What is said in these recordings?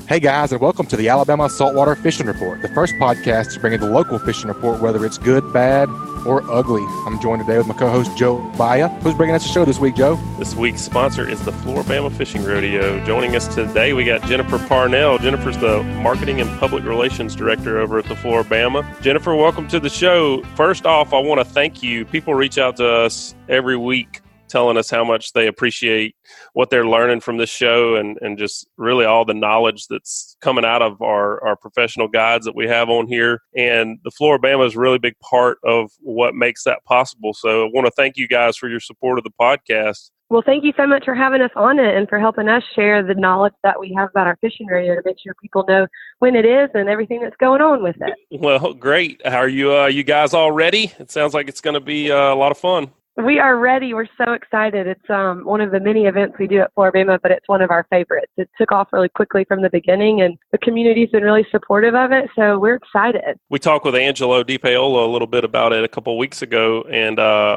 Hey guys, and welcome to the Alabama Saltwater Fishing Report, the first podcast to bring you the local fishing report, whether it's good, bad, or ugly. I'm joined today with my co-host Joe Baya. Who's bringing us a show this week, Joe? This week's sponsor is the Flora Bama Fishing Rodeo. Joining us today, we got Jennifer Parnell. Jennifer's the Marketing and Public Relations Director over at the Flora Bama. Jennifer, welcome to the show. First off, I want to thank you. People reach out to us every week telling us how much they appreciate what they're learning from this show and just really all the knowledge that's coming out of our professional guides that we have on here. And the Flora Bama is a really big part of what makes that possible. So I want to thank you guys for your support of the podcast. Well, thank you so much for having us on it and for helping us share the knowledge that we have about our fishing radio to make sure people know when it is and everything that's going on with it. Well, great. How are you guys all ready? It sounds like it's going to be a lot of fun. We are ready. We're so excited. It's one of the many events we do at Flora Bama, but it's one of our favorites. It took off really quickly from the beginning, and the community's been really supportive of it, so we're excited. We talked with Angelo DiPaola a little bit about it a couple of weeks ago, and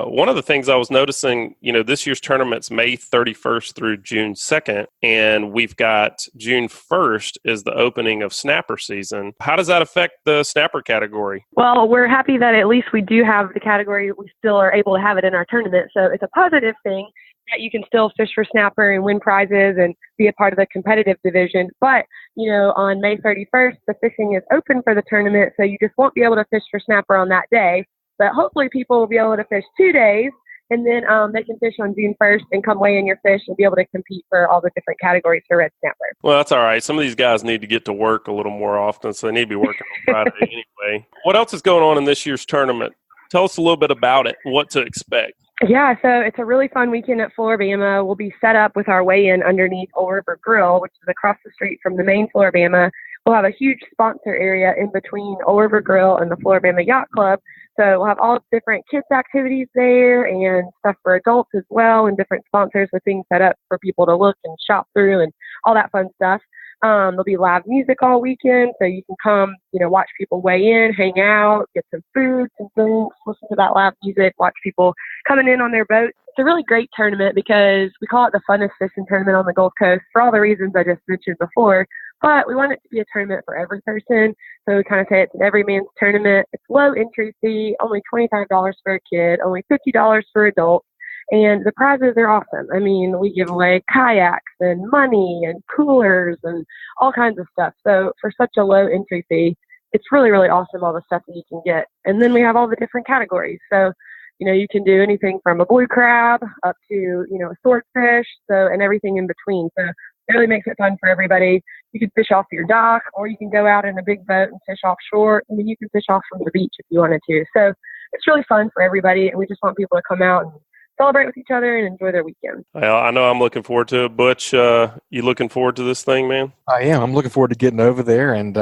one of the things I was noticing, this year's tournament's May 31st through June 2nd, and we've got June 1st is the opening of snapper season. How does that affect the snapper category? Well, we're happy that at least we do have the category. We still are able to have it in our tournament, so it's a positive thing that you can still fish for snapper and win prizes and be a part of the competitive division. But on May 31st, the fishing is open for the tournament, so you just won't be able to fish for snapper on that day. But hopefully people will be able to fish 2 days, and then they can fish on June 1st and come weigh in your fish and be able to compete for all the different categories for red snapper. Well, that's all right. Some of these guys need to get to work a little more often, so they need to be working on Friday anyway. What else is going on in this year's tournament? Tell us a little bit about it, what to expect. Yeah, so it's a really fun weekend at Flora Bama. We'll be set up with our weigh-in underneath Old River Grill, which is across the street from the main Flora Bama. We'll have a huge sponsor area in between Old River Grill and the Flora Bama Yacht Club. So we'll have all different kids' activities there and stuff for adults as well, and different sponsors with things set up for people to look and shop through and all that fun stuff. There'll be live music all weekend, so you can come, watch people weigh in, hang out, get some food, some drinks, listen to that live music, watch people coming in on their boats. It's a really great tournament because we call it the funnest fishing tournament on the Gulf Coast for all the reasons I just mentioned before. But we want it to be a tournament for every person, so we kind of say it's an every man's tournament. It's low entry fee, only $25 for a kid, only $50 for adults. And the prizes are awesome. I mean, we give away kayaks and money and coolers and all kinds of stuff. So for such a low entry fee, it's really, really awesome, all the stuff that you can get. And then we have all the different categories. So, you can do anything from a blue crab up to, a swordfish, and everything in between. So it really makes it fun for everybody. You can fish off your dock, or you can go out in a big boat and fish offshore. I mean, you can fish off from the beach if you wanted to. So it's really fun for everybody, and we just want people to come out and celebrate with each other and enjoy their weekend. Well, I know I'm looking forward to it. Butch, you looking forward to this thing, man? I am. I'm looking forward to getting over there and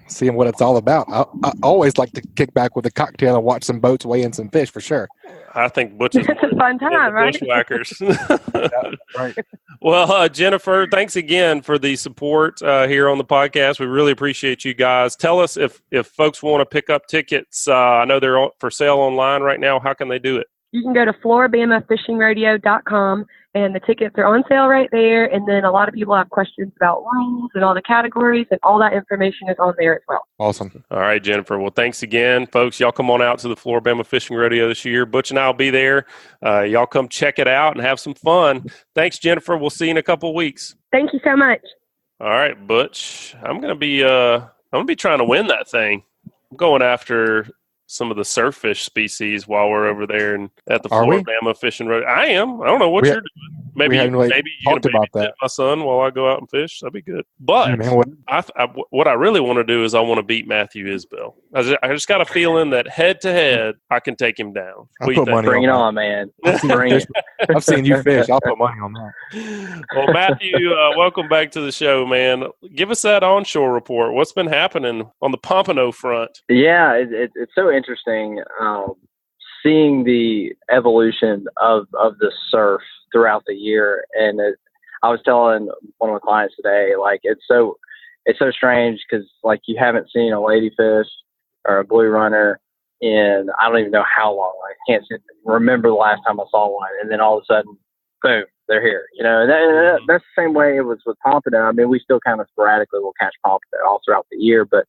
seeing what it's all about. I always like to kick back with a cocktail and watch some boats weigh in some fish for sure. I think Butch is it's a fun time, right? Bushwhackers. Yeah, right. Well, Jennifer, thanks again for the support here on the podcast. We really appreciate you guys. Tell us if folks want to pick up tickets. I know they're for sale online right now. How can they do it? You can go to FlorabamaFishingRodeo.com, and the tickets are on sale right there. And then a lot of people have questions about rules and all the categories, and all that information is on there as well. Awesome. All right, Jennifer. Well, thanks again, folks. Y'all come on out to the Flora Bama Fishing Rodeo this year. Butch and I will be there. Y'all come check it out and have some fun. Thanks, Jennifer. We'll see you in a couple of weeks. Thank you so much. All right, Butch. I'm gonna be trying to win that thing. I'm going after some of the surffish species while we're over there and at the Flora Bama Fishing Rodeo. I am. I don't know what you're doing. Maybe you're going to babysit my son while I go out and fish. That'd be good. But what I really want to do is I want to beat Matthew Isbell. I just got a feeling that head to head, I can take him down. Bring it on, man. I've seen you fish. I'll put money on that. Well, Matthew, welcome back to the show, man. Give us that onshore report. What's been happening on the Pompano front? Yeah, it's so interesting seeing the evolution of the surf throughout the year. And I was telling one of my clients today, like it's so strange because like you haven't seen a ladyfish or a blue runner in I don't even know how long. I can't remember the last time I saw one. And then all of a sudden boom, they're here. You know, and that's the same way it was with pompano. I mean, we still kind of sporadically will catch pompano all throughout the year, but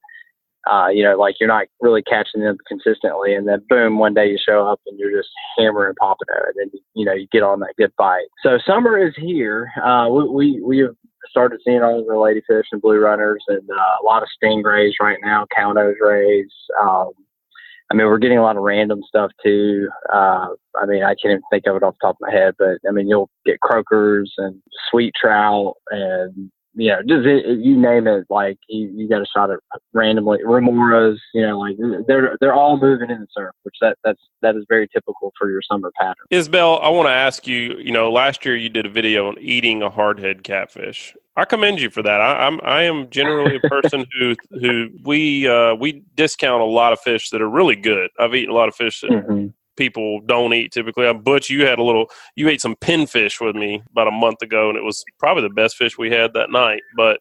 you know, like you're not really catching them consistently, and then boom, one day you show up and you're just hammering pompano, and then you know you get on that good bite. So summer is here. We have started seeing all the ladyfish and blue runners, and a lot of stingrays right now, cow nose rays. I mean, we're getting a lot of random stuff too. I mean, I can't even think of it off the top of my head, but I mean, you'll get croakers and sweet trout and, you know, just you name it, like you got a shot at randomly remoras, you know, like they're all moving in the surf, which that is very typical for your summer pattern. Isabel, I want to ask you, you know, last year you did a video on eating a hardhead catfish. I commend you for that. I am generally a person who we discount a lot of fish that are really good. I've eaten a lot of fish that people don't eat typically. Butch, you ate some pinfish with me about a month ago, and it was probably the best fish we had that night. But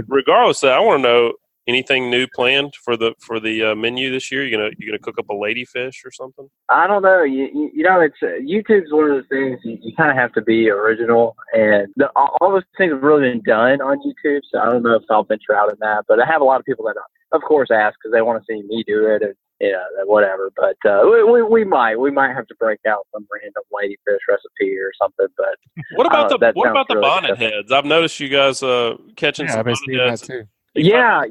regardless of that, I want to know anything new planned for the menu this year. You gonna cook up a ladyfish or something? I don't know. You know, it's YouTube's one of those things you kind of have to be original, and all those things have really been done on YouTube. So I don't know if I'll venture out in that, but I have a lot of people that, of course, ask because they want to see me do it, and whatever. But we might have to break out some random ladyfish recipe or something. But what about the really bonnet heads? I've noticed you guys catching some bonnet heads too. Yeah.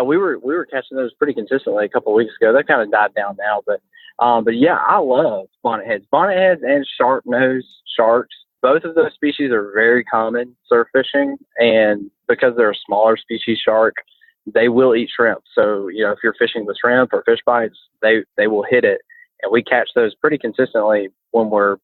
We were catching those pretty consistently a couple of weeks ago. They kind of died down now, but yeah, I love bonnet heads and sharp nose sharks. Both of those species are very common surf fishing, and because they're a smaller species shark, they will eat shrimp. So, you know, if you're fishing with shrimp or fish bites, they will hit it. And we catch those pretty consistently when we're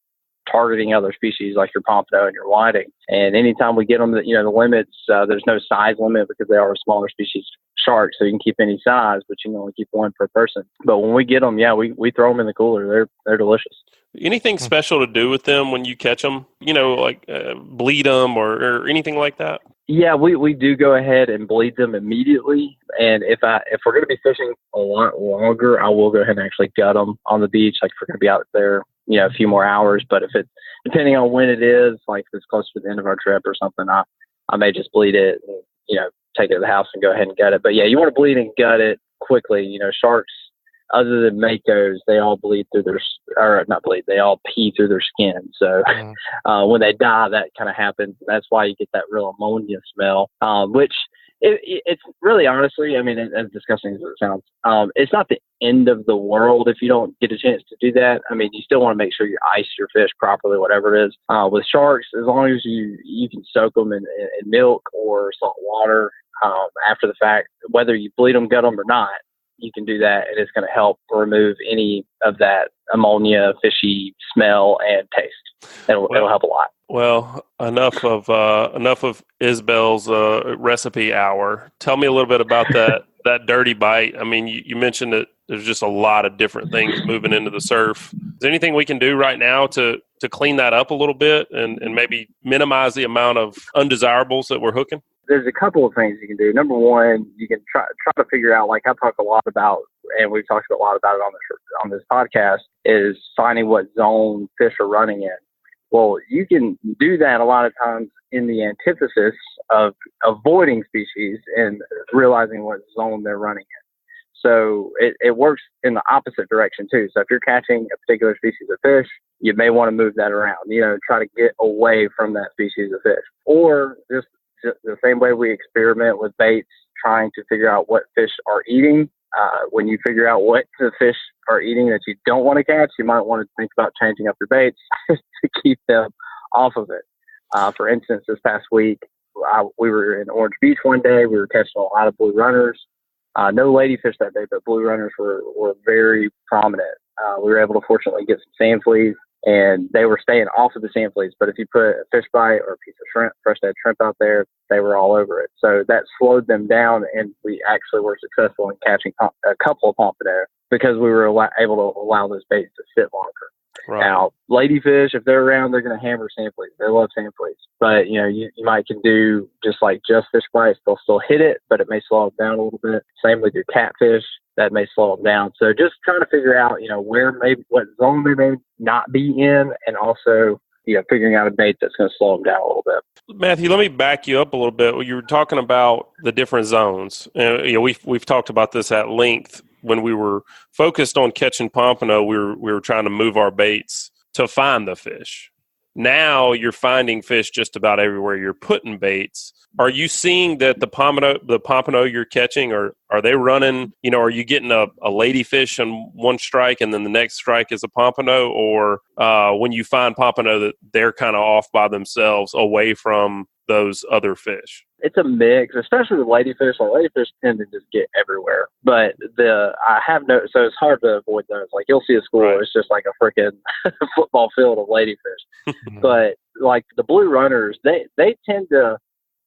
targeting other species like your pompano and your whiting. And anytime we get them, you know, the limits, there's no size limit because they are a smaller species shark. So you can keep any size, but you can only keep one per person. But when we get them, we throw them in the cooler. They're delicious. Anything special to do with them when you catch them? You know, like bleed them or anything like that? Yeah, we do go ahead and bleed them immediately. And if we're going to be fishing a lot longer, I will go ahead and actually gut them on the beach. Like if we're going to be out there, you know, a few more hours. But if it's depending on when it is, like if it's close to the end of our trip or something, I may just bleed it and, you know, take it to the house and go ahead and gut it. But yeah, you want to bleed and gut it quickly. You know, sharks, other than makos, they all they all pee through their skin. So when they die, that kind of happens. That's why you get that real ammonia smell, which it's really, honestly, I mean, as disgusting as it sounds, it's not the end of the world if you don't get a chance to do that. I mean, you still want to make sure you ice your fish properly, whatever it is. With sharks, as long as you can soak them in milk or salt water after the fact, whether you bleed them, gut them or not, you can do that, and it's going to help remove any of that ammonia, fishy smell and taste. It'll help a lot. Well, enough of Isabel's recipe hour. Tell me a little bit about that dirty bite. I mean, you mentioned that there's just a lot of different things moving into the surf. Is there anything we can do right now to clean that up a little bit and maybe minimize the amount of undesirables that we're hooking? There's a couple of things you can do. Number one, you can try to figure out, like I talk a lot about, and we've talked a lot about it on this podcast, is finding what zone fish are running in. Well, you can do that a lot of times in the antithesis of avoiding species and realizing what zone they're running in. So it works in the opposite direction too. So if you're catching a particular species of fish, you may want to move that around, you know, try to get away from that species of fish. Or just the same way we experiment with baits, trying to figure out what fish are eating. When you figure out what the fish are eating that you don't want to catch, you might want to think about changing up your baits to keep them off of it. For instance, this past week, we were in Orange Beach one day. We were catching a lot of blue runners. No ladyfish that day, but blue runners were very prominent. We were able to fortunately get some sand fleas, and they were staying off of the sand fleas. But if you put a fish bite or a piece of shrimp, fresh dead shrimp out there, they were all over it. So that slowed them down, and we actually were successful in catching a couple of pompano because we were able to allow those baits to sit longer. Right. Now, ladyfish, if they're around, they're going to hammer sand fleas. They love sand fleas. But, you know, you might can do just fish bites. They'll still hit it, but it may slow them down a little bit. Same with your catfish. That may slow them down. So just trying to figure out, you know, what zone they may not be in, and also figuring out a bait that's going to slow them down a little bit. Matthew, let me back you up a little bit. You were talking about the different zones. We've talked about this at length. When we were focused on catching pompano, we were trying to move our baits to find the fish. Now you're finding fish just about everywhere you're putting baits. Are you seeing that the pompano you're catching, are they running, are you getting a ladyfish on one strike and then the next strike is a pompano? Or when you find pompano that they're kind of off by themselves away from those other fish? It's a mix, especially with ladyfish. Like ladyfish tend to just get everywhere. But so it's hard to avoid those. Like you'll see a school, right. It's just like a freaking football field of ladyfish. But like the blue runners, they tend to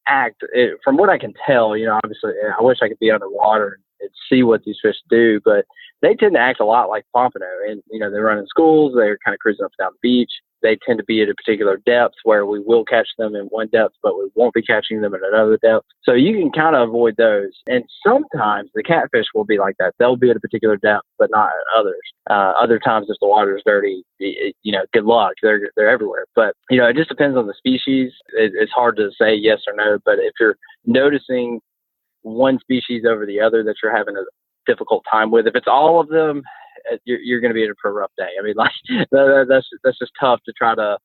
act, from what I can tell, obviously I wish I could be underwater and see what these fish do, but they tend to act a lot like pompano. And, they run in schools, they're kind of cruising up and down the beach. They tend to be at a particular depth where we will catch them in one depth, but we won't be catching them at another depth. So you can kind of avoid those. And sometimes the catfish will be like that. They'll be at a particular depth, but not at others. Other times if the water's dirty, good luck. They're everywhere. But, it just depends on the species. It's hard to say yes or no, but if you're noticing one species over the other that you're having a difficult time with, if it's all of them, you're going to be in for a rough day. I mean, like that's just tough to try to,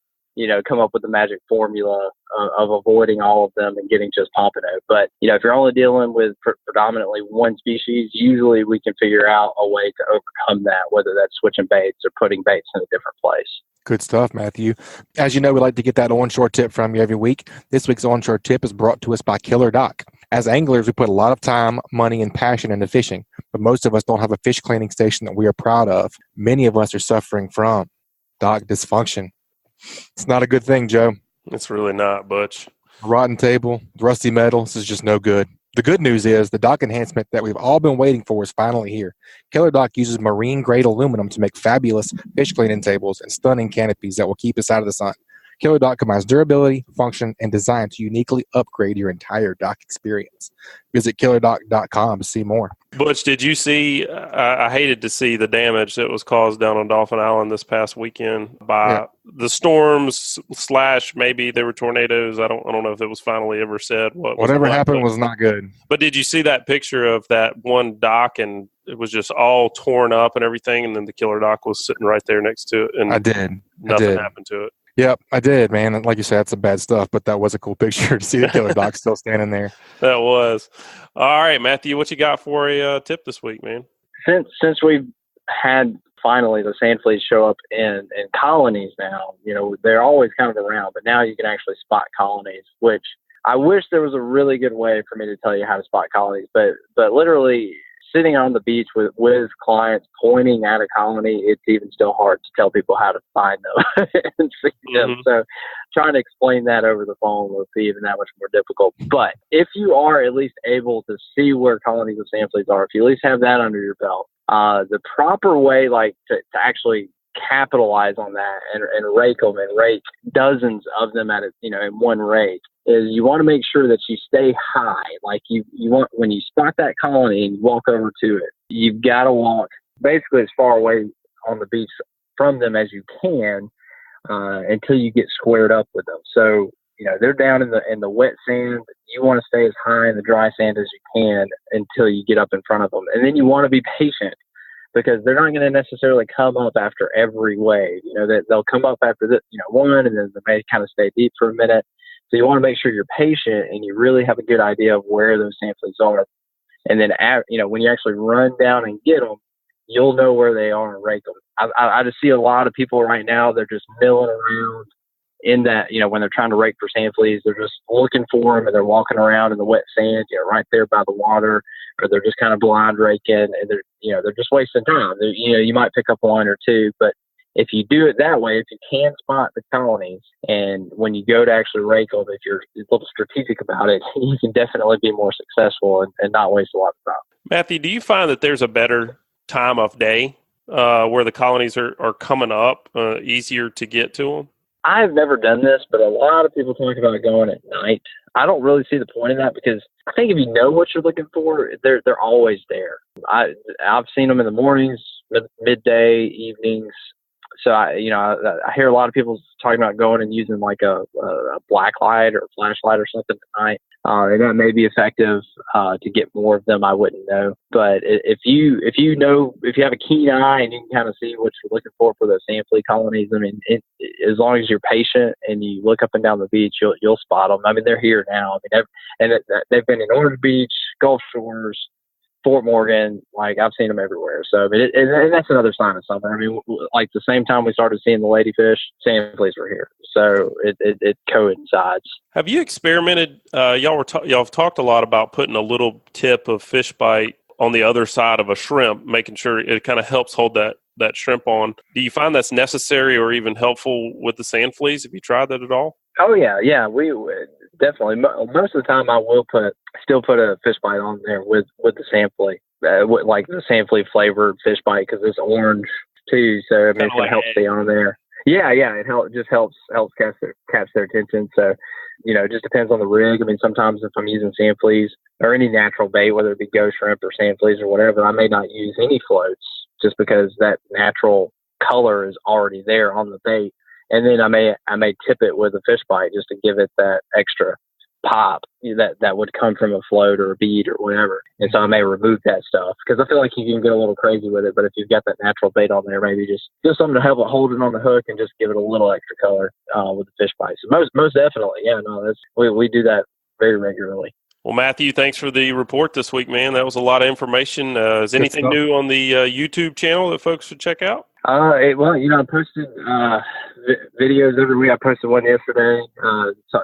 come up with the magic formula of avoiding all of them and getting just pompano. But, if you're only dealing with predominantly one species, usually we can figure out a way to overcome that, whether that's switching baits or putting baits in a different place. Good stuff, Matthew. As you know, we like to get that onshore tip from you every week. This week's onshore tip is brought to us by KillerDock. As anglers, we put a lot of time, money, and passion into fishing, but most of us don't have a fish cleaning station that we are proud of. Many of us are suffering from dock dysfunction. It's not a good thing, Joe. It's really not, Butch. Rotten table, rusty metal, this is just no good. The good news is the dock enhancement that we've all been waiting for is finally here. KillerDock uses marine-grade aluminum to make fabulous fish cleaning tables and stunning canopies that will keep us out of the sun. KillerDock combines durability, function, and design to uniquely upgrade your entire dock experience. Visit KillerDock.com to see more. Butch, did you see, I hated to see the damage that was caused down on Dolphin Island this past weekend by the storms / maybe there were tornadoes. I don't know if it was finally ever said. Whatever happened was not good. But did you see that picture of that one dock and it was just all torn up and everything, and then the KillerDock was sitting right there next to it? And I did. Nothing happened to it. Yep, I did, man. And like you said, that's some bad stuff, but that was a cool picture to see the KillerDock still standing there. That was. All right, Matthew, what you got for a tip this week, man? Since we've had finally the sand fleas show up in colonies now, they're always kind of around, but now you can actually spot colonies, which I wish there was a really good way for me to tell you how to spot colonies, but literally sitting on the beach with clients pointing at a colony, it's even still hard to tell people how to find them and see them. So trying to explain that over the phone will be even that much more difficult. But if you are at least able to see where colonies of sand fleas are, if you at least have that under your belt, the proper way to actually capitalize on that and rake them and rake dozens of them at in one rake is you want to make sure that you stay high. Like you want, when you spot that colony and you walk over to it, you've got to walk basically as far away on the beach from them as you can until you get squared up with them. So they're down in the wet sand. You want to stay as high in the dry sand as you can until you get up in front of them, and then you want to be patient, because they're not going to necessarily come up after every wave. That they'll come up after one, and then they may kind of stay deep for a minute. So you want to make sure you're patient and you really have a good idea of where those sand fleas are. And then, when you actually run down and get them, you'll know where they are and rake them. I just see a lot of people right now, they're just milling around in that, when they're trying to rake for sand fleas, they're just looking for them and they're walking around in the wet sand, right there by the water, or they're just kind of blind raking and they're just wasting time. You might pick up one or two, but if you do it that way, if you can spot the colonies, and when you go to actually rake them, if you're a little strategic about it, you can definitely be more successful and not waste a lot of time. Matthew, do you find that there's a better time of day where the colonies are coming up, easier to get to them? I've never done this, but a lot of people talk about going at night. I don't really see the point in that, because I think if you know what you're looking for, they're always there. I've seen them in the mornings, midday, evenings, So I hear a lot of people talking about going and using like a black light or a flashlight or something at night. And that may be effective to get more of them. I wouldn't know, but if you have a keen eye and you can kind of see what you're looking for those sand flea colonies, I mean, as long as you're patient and you look up and down the beach, you'll spot them. I mean, they're here now. I mean, they've been in Orange Beach, Gulf Shores, Fort Morgan. Like, I've seen them everywhere. So I mean, and that's another sign of something. I mean, like the same time we started seeing the ladyfish, sand fleas were here. So it coincides. Have you experimented? Y'all have talked a lot about putting a little tip of fish bite on the other side of a shrimp, making sure it kind of helps hold that shrimp on. Do you find that's necessary or even helpful with the sand fleas? Have you tried that at all? Oh yeah, we definitely. Most of the time, I will still put a fish bite on there with the sand flea, like the sand flea flavored fish bite, because it's orange too. So I mean, it helps stay on there. Yeah, it helps catch their attention. So, it just depends on the rig. I mean, sometimes if I'm using sand fleas or any natural bait, whether it be ghost shrimp or sand fleas or whatever, I may not use any floats just because that natural color is already there on the bait. And then I may tip it with a fish bite just to give it that extra pop that would come from a float or a bead or whatever. And so I may remove that stuff because I feel like you can get a little crazy with it. But if you've got that natural bait on there, maybe just something to help it hold it on the hook and just give it a little extra color with the fish bite. So most definitely, we do that very regularly. Well, Matthew, thanks for the report this week, man. That was a lot of information. Is anything new on the YouTube channel that folks should check out? I posted videos every week. I posted one yesterday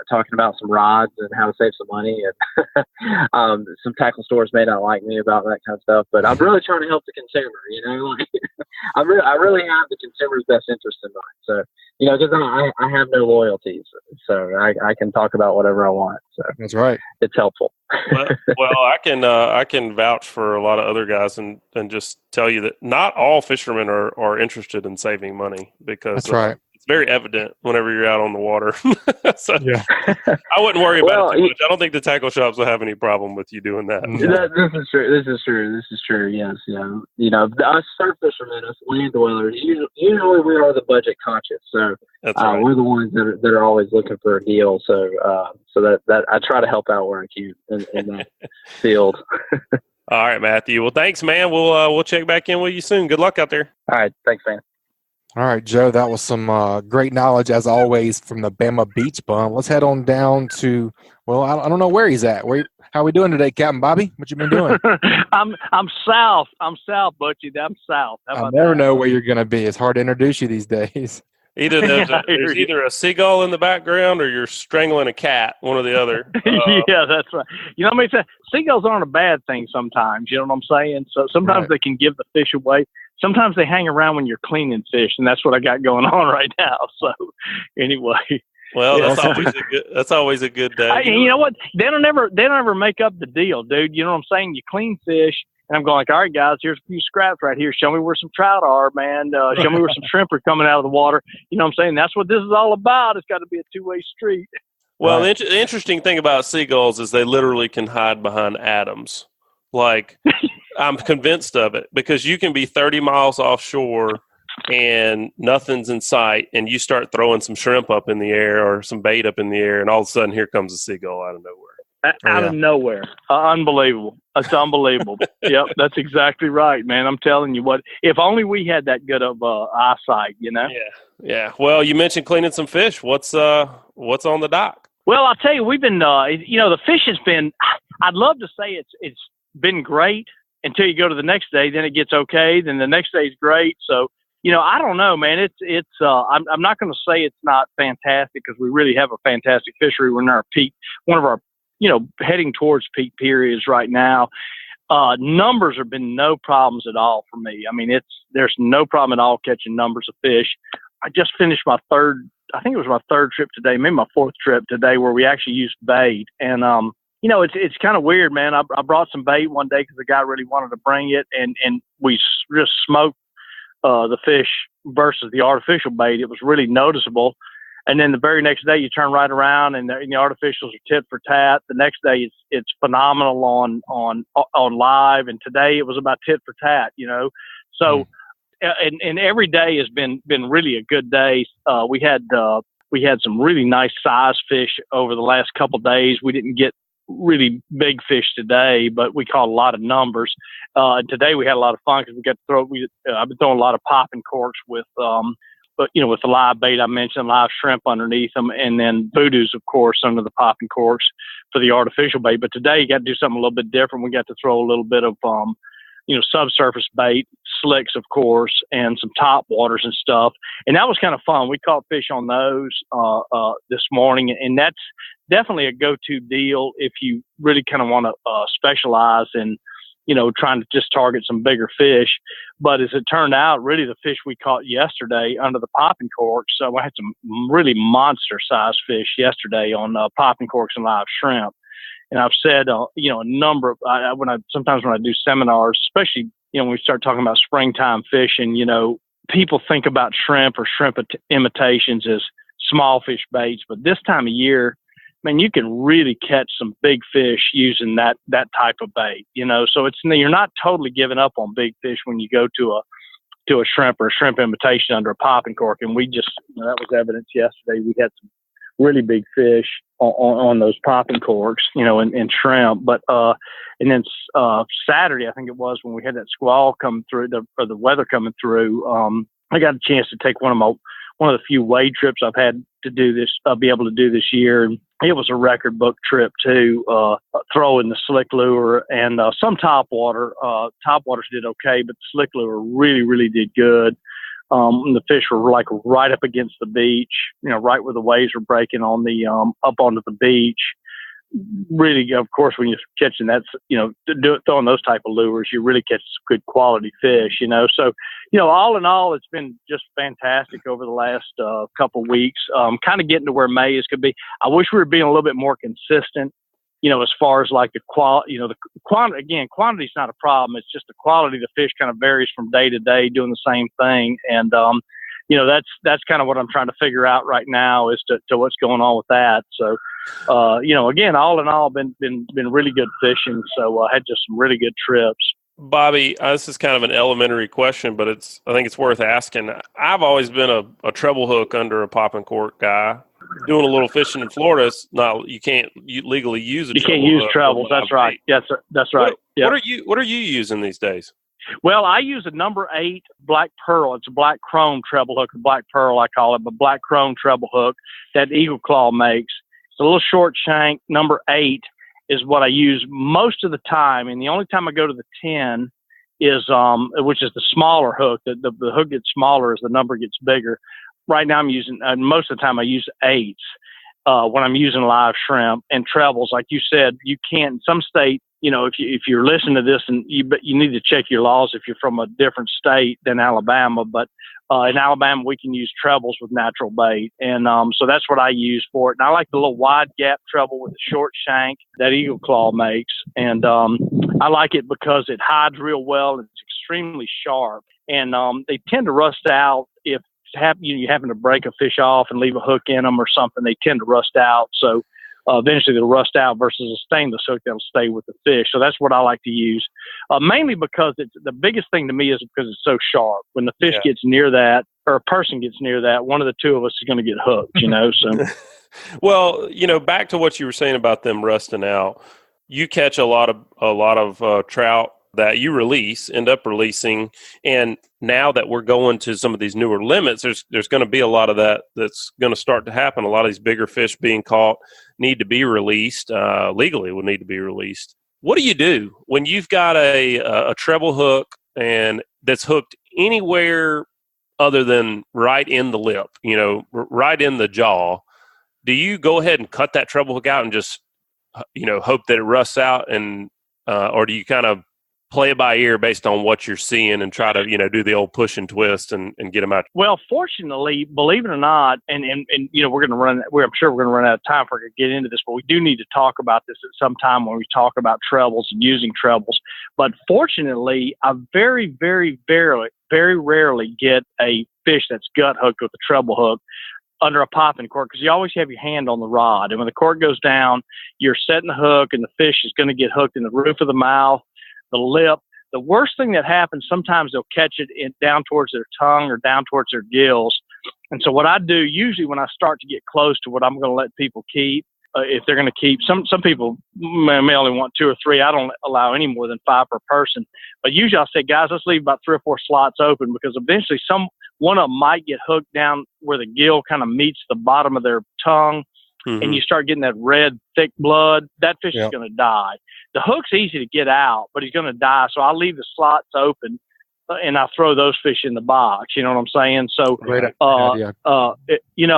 talking about some rods and how to save some money. And some tackle stores may not like me about that kind of stuff, but I'm really trying to help the consumer. I really have the consumer's best interest in mind. So, because I have no loyalties, so I can talk about whatever I want. So that's right. It's helpful. well, I can vouch for a lot of other guys and just tell you that not all fishermen are interested in saving money, because that's right. It's very evident whenever you're out on the water. So yeah. I wouldn't worry about it too much. I don't think the tackle shops will have any problem with you doing that. This is true. Yes. Us surf fishermen, us land dwellers, usually we are the budget conscious. So that's right. We're the ones that are always looking for a deal. So that I try to help out where I can in that field. All right, Matthew. Well, thanks, man. We'll check back in with you soon. Good luck out there. All right. Thanks, man. All right, Joe, that was some great knowledge, as always, from the Bama Beach Bum. Let's head on down to, well, I don't know where he's at. How we doing today, Captain Bobby? What you been doing? I'm south. I'm south, Butchie. I'm south. I never know where you're going to be. It's hard to introduce you these days. There's either a seagull in the background or you're strangling a cat, one or the other. Yeah, that's right. Seagulls aren't a bad thing sometimes, you know what I'm saying? So sometimes They can give the fish away. Sometimes they hang around when you're cleaning fish, and that's what I got going on right now. So anyway. Well, that's always a good day. You know what? They don't ever make up the deal, dude. You know what I'm saying? You clean fish. And I'm going like, all right, guys, here's a few scraps right here. Show me where some trout are, man. Show me where some shrimp are coming out of the water. You know what I'm saying? That's what this is all about. It's got to be a two-way street. Well, the interesting thing about seagulls is they literally can hide behind atoms. Like, I'm convinced of it, because you can be 30 miles offshore and nothing's in sight, and you start throwing some shrimp up in the air or some bait up in the air, and all of a sudden here comes a seagull out of nowhere. Out of nowhere. Unbelievable. It's unbelievable. Yep, that's exactly right, man. I'm telling you what, if only we had that good of eyesight, Yeah. Well, you mentioned cleaning some fish. What's on the dock? Well, I'll tell you, we've been, the fish has been, I'd love to say it's been great until you go to the next day, then it gets okay, then the next day is great. So, I don't know, man. I'm not going to say it's not fantastic, because we really have a fantastic fishery. We're in our peak, one of our, heading towards peak periods right now. Numbers have been no problems at all for me. I mean, there's no problem at all catching numbers of fish. I just finished my third trip today, maybe my fourth trip today, where we actually used bait. And, it's kind of weird, man. I brought some bait one day because the guy really wanted to bring it, and we just smoked the fish versus the artificial bait. It was really noticeable. And then the very next day, you turn right around, and the artificials are tit for tat. The next day, it's phenomenal on live, and today it was about tit for tat. So and every day has been really a good day. We had some really nice size fish over the last couple of days. We didn't get really big fish today, but we caught a lot of numbers. Today we had a lot of fun because we got to throw. I've been throwing a lot of popping corks with with the live bait I mentioned, live shrimp underneath them, and then voodoos, of course, under the popping corks for the artificial bait. But today you got to do something a little bit different. We got to throw a little bit of subsurface bait, slicks, of course, and some top waters and stuff. And that was kind of fun. We caught fish on those this morning, and that's definitely a go-to deal if you really kind of want to specialize in, trying to just target some bigger fish. But as it turned out, really the fish we caught yesterday under the popping corks, so I had some really monster-sized fish yesterday on popping corks and live shrimp. And I've said, a number of, sometimes when I do seminars, especially, when we start talking about springtime fishing, people think about shrimp or shrimp imitations as small fish baits. But this time of year, man, you can really catch some big fish using that type of bait, so you're not totally giving up on big fish when you go to a shrimp or a shrimp imitation under a popping cork. And we just, that was evidence yesterday. We had some really big fish on those popping corks, and shrimp. But and then Saturday, I think it was, when we had that squall come through, the weather coming through, I got a chance to take one of the few wade trips I've had to do this, be able to do this year. And it was a record book trip too, throwing the slick lure and some top water. Top waters did okay, but the slick lure really, really did good. The fish were like right up against the beach, right where the waves were breaking on the up onto the beach. Really, of course, when you're catching that, throwing those type of lures, you really catch good quality fish, So, all in all, it's been just fantastic over the last couple of weeks. Kind of getting to where May is could be. I wish we were being a little bit more consistent, as far as like the quality, the quantity. Again, quantity is not a problem. It's just the quality of the fish kind of varies from day to day, doing the same thing. And that's kind of what I'm trying to figure out right now as to what's going on with that. So, again, all in all, been really good fishing. So I had just some really good trips. Bobby, this is kind of an elementary question, but I think it's worth asking. I've always been a treble hook under a popping cork guy. Doing a little fishing in Florida, you can't legally use You can't use trebles. That's right. Yes, sir. That's right. What are you using these days? Well, I use a number 8 black pearl. It's a black chrome treble hook, a black pearl I call it, but black chrome treble hook that Eagle Claw makes. It's a little short shank. Number 8 is what I use most of the time, and the only time I go to the 10 is which is the smaller hook. The hook gets smaller as the number gets bigger. Right now I'm using, most of the time I use 8s when I'm using live shrimp and trebles. Like you said, you can't, in some state, if you're listening to this, and you need to check your laws if you're from a different state than Alabama. But in Alabama, we can use trebles with natural bait. And so that's what I use for it. And I like the little wide gap treble with the short shank that Eagle Claw makes. And I like it because it hides real well. And it's extremely sharp. And they tend to rust out if you happen to break a fish off and leave a hook in them or something. They tend to rust out. So eventually they'll rust out versus a stainless hook that'll stay with the fish. So that's what I like to use, mainly because the biggest thing to me is because it's so sharp. When the fish gets near that, or a person gets near that, one of the two of us is going to get hooked, So, well, back to what you were saying about them rusting out. You catch a lot of trout that you end up releasing. And now that we're going to some of these newer limits, there's going to be a lot of that's going to start to happen. A lot of these bigger fish being caught need to be released, legally will need to be released. What do you do when you've got a treble hook and that's hooked anywhere other than right in the lip, right in the jaw? Do you go ahead and cut that treble hook out and just, hope that it rusts out, and or do you kind of play it by ear based on what you're seeing and try to, do the old push and twist and get them out? Well, fortunately, believe it or not, and I'm sure we're going to run out of time for to get into this, but we do need to talk about this at some time when we talk about trebles and using trebles. But fortunately, I very, very, very, very rarely get a fish that's gut hooked with a treble hook under a popping cork, because you always have your hand on the rod. And when the cork goes down, you're setting the hook, and the fish is going to get hooked in the roof of the mouth, the lip, The worst thing that happens, sometimes they'll catch it down towards their tongue or down towards their gills. And so what I do usually when I start to get close to what I'm going to let people keep, if they're going to keep, some people may only want 2 or 3. I don't allow any more than 5 per person. But usually I'll say, guys, let's leave about 3 or 4 slots open, because eventually one of them might get hooked down where the gill kind of meets the bottom of their tongue. Mm-hmm. And you start getting that red, thick blood, that fish is going to die. The hook's easy to get out, but he's going to die. So I'll leave the slots open, and I throw those fish in the box. You know what I'm saying? So,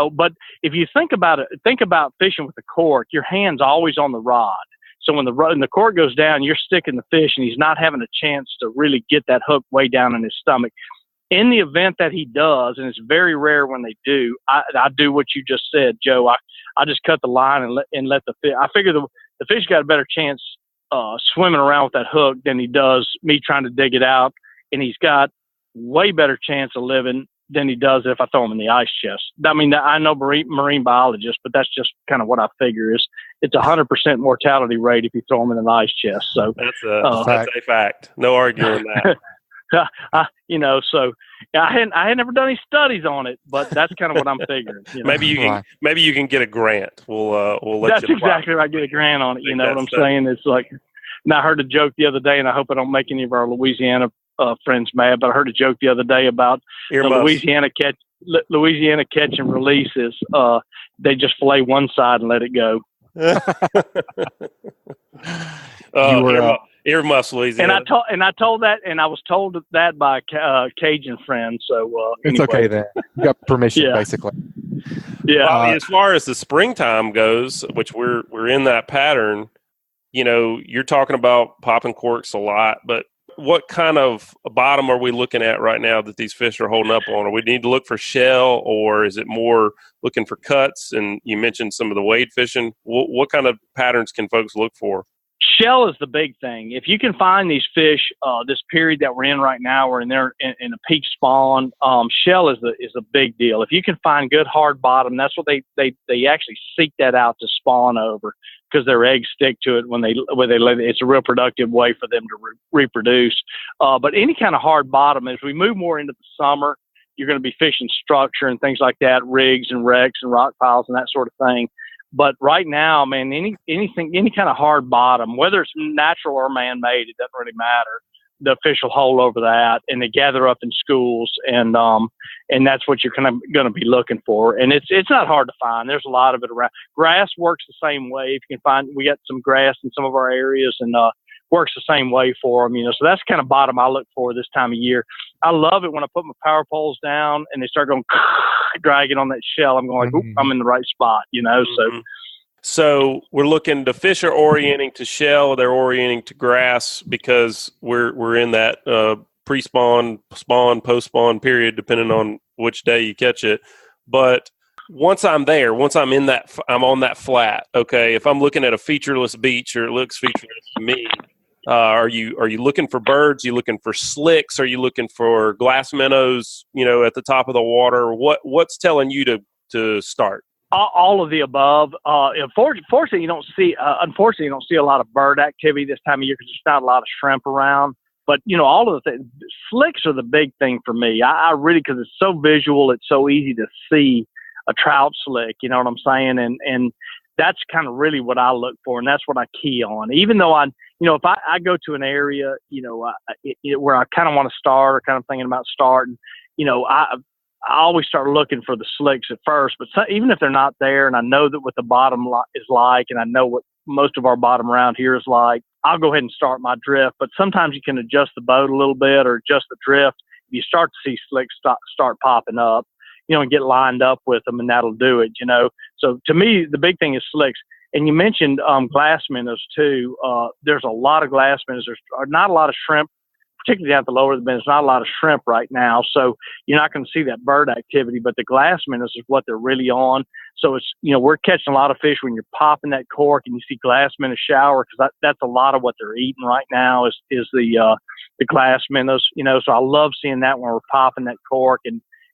but if you think about it, think about fishing with a cork. Your hand's always on the rod. So when the cork goes down, you're sticking the fish, and he's not having a chance to really get that hook way down in his stomach. In the event that he does, and it's very rare when they do, I do what you just said, Joe. I just cut the line and let the fish. I figure the fish got a better chance swimming around with that hook than he does me trying to dig it out, and he's got way better chance of living than he does if I throw him in the ice chest. I mean, I know marine biologists, but that's just kind of what I figure is it's 100% mortality rate if you throw him in an ice chest. So that's a fact. No arguing that. So I had never done any studies on it, but that's kind of what I'm figuring. You know? Maybe you can get a grant. We'll let that's you. That's exactly right. Get a grant on it. You know what I'm saying? It's like, and I heard a joke the other day, and I hope I don't make any of our Louisiana friends mad, but I heard a joke the other day about the Louisiana catch and releases. They just fillet one side and let it go. Earmuffs, Louisiana. And I told that, and I was told that by a Cajun friend. So it's okay then. You got permission, basically. Yeah. Well, as far as the springtime goes, which we're in that pattern, you know, you're talking about popping corks a lot, but what kind of bottom are we looking at right now that these fish are holding up on? Or we need to look for shell, or is it more looking for cuts? And you mentioned some of the wade fishing. What kind of patterns can folks look for? Shell is the big thing. If you can find these fish, this period that we're in right now, we're in there in a peak spawn. Shell is a big deal. If you can find good hard bottom, that's what they actually seek that out to spawn over, because their eggs stick to it when they let it. It's a real productive way for them to reproduce. But any kind of hard bottom, as we move more into the summer, you're going to be fishing structure and things like that, rigs and wrecks and rock piles and that sort of thing. But right now, man, any kind of hard bottom, whether it's natural or man-made, it doesn't really matter. The fish will hold over that, and they gather up in schools, and that's what you're kind of going to be looking for. And it's not hard to find. There's a lot of it around. Grass works the same way. If you can find, we got some grass in some of our areas, and works the same way for them. You know, so that's the kind of bottom I look for this time of year. I love it when I put my power poles down and they start going dragging on that shell. I'm going, like, I'm in the right spot, you know. So we're looking, the fish are orienting to shell, they're orienting to grass, because we're in that pre-spawn, spawn, post-spawn period, depending on which day you catch it. But once I'm there, once I'm in that, I'm on that flat. Okay, if I'm looking at a featureless beach, or it looks featureless to me, are you looking for birds? Are you looking for slicks? Are you looking for glass minnows? You know, at the top of the water. What's telling you to start? All of the above. Unfortunately, you don't see a lot of bird activity this time of year, because there's not a lot of shrimp around. But, you know, all of the things, slicks are the big thing for me. I really, because it's so visual, it's so easy to see a trout slick, you know what I'm saying? And that's kind of really what I look for, and that's what I key on. Even though if I go to an area, you know, where I kind of want to start, or kind of thinking about starting, you know, I always start looking for the slicks at first. But even if they're not there, and I know that what the bottom is like, and I know what most of our bottom around here is like, I'll go ahead and start my drift. But sometimes you can adjust the boat a little bit, or adjust the drift. You start to see slicks start popping up, you know, and get lined up with them, and that'll do it, you know. So to me, the big thing is slicks. And you mentioned glass minnows too. There's a lot of glass minnows. There's not a lot of shrimp, particularly down at the lower of the bend. There's not a lot of shrimp right now, so you're not going to see that bird activity. But the glass minnows is what they're really on. So it's, you know, we're catching a lot of fish when you're popping that cork and you see glass minnows shower, because that's a lot of what they're eating right now is the glass minnows. You know, so I love seeing that when we're popping that cork,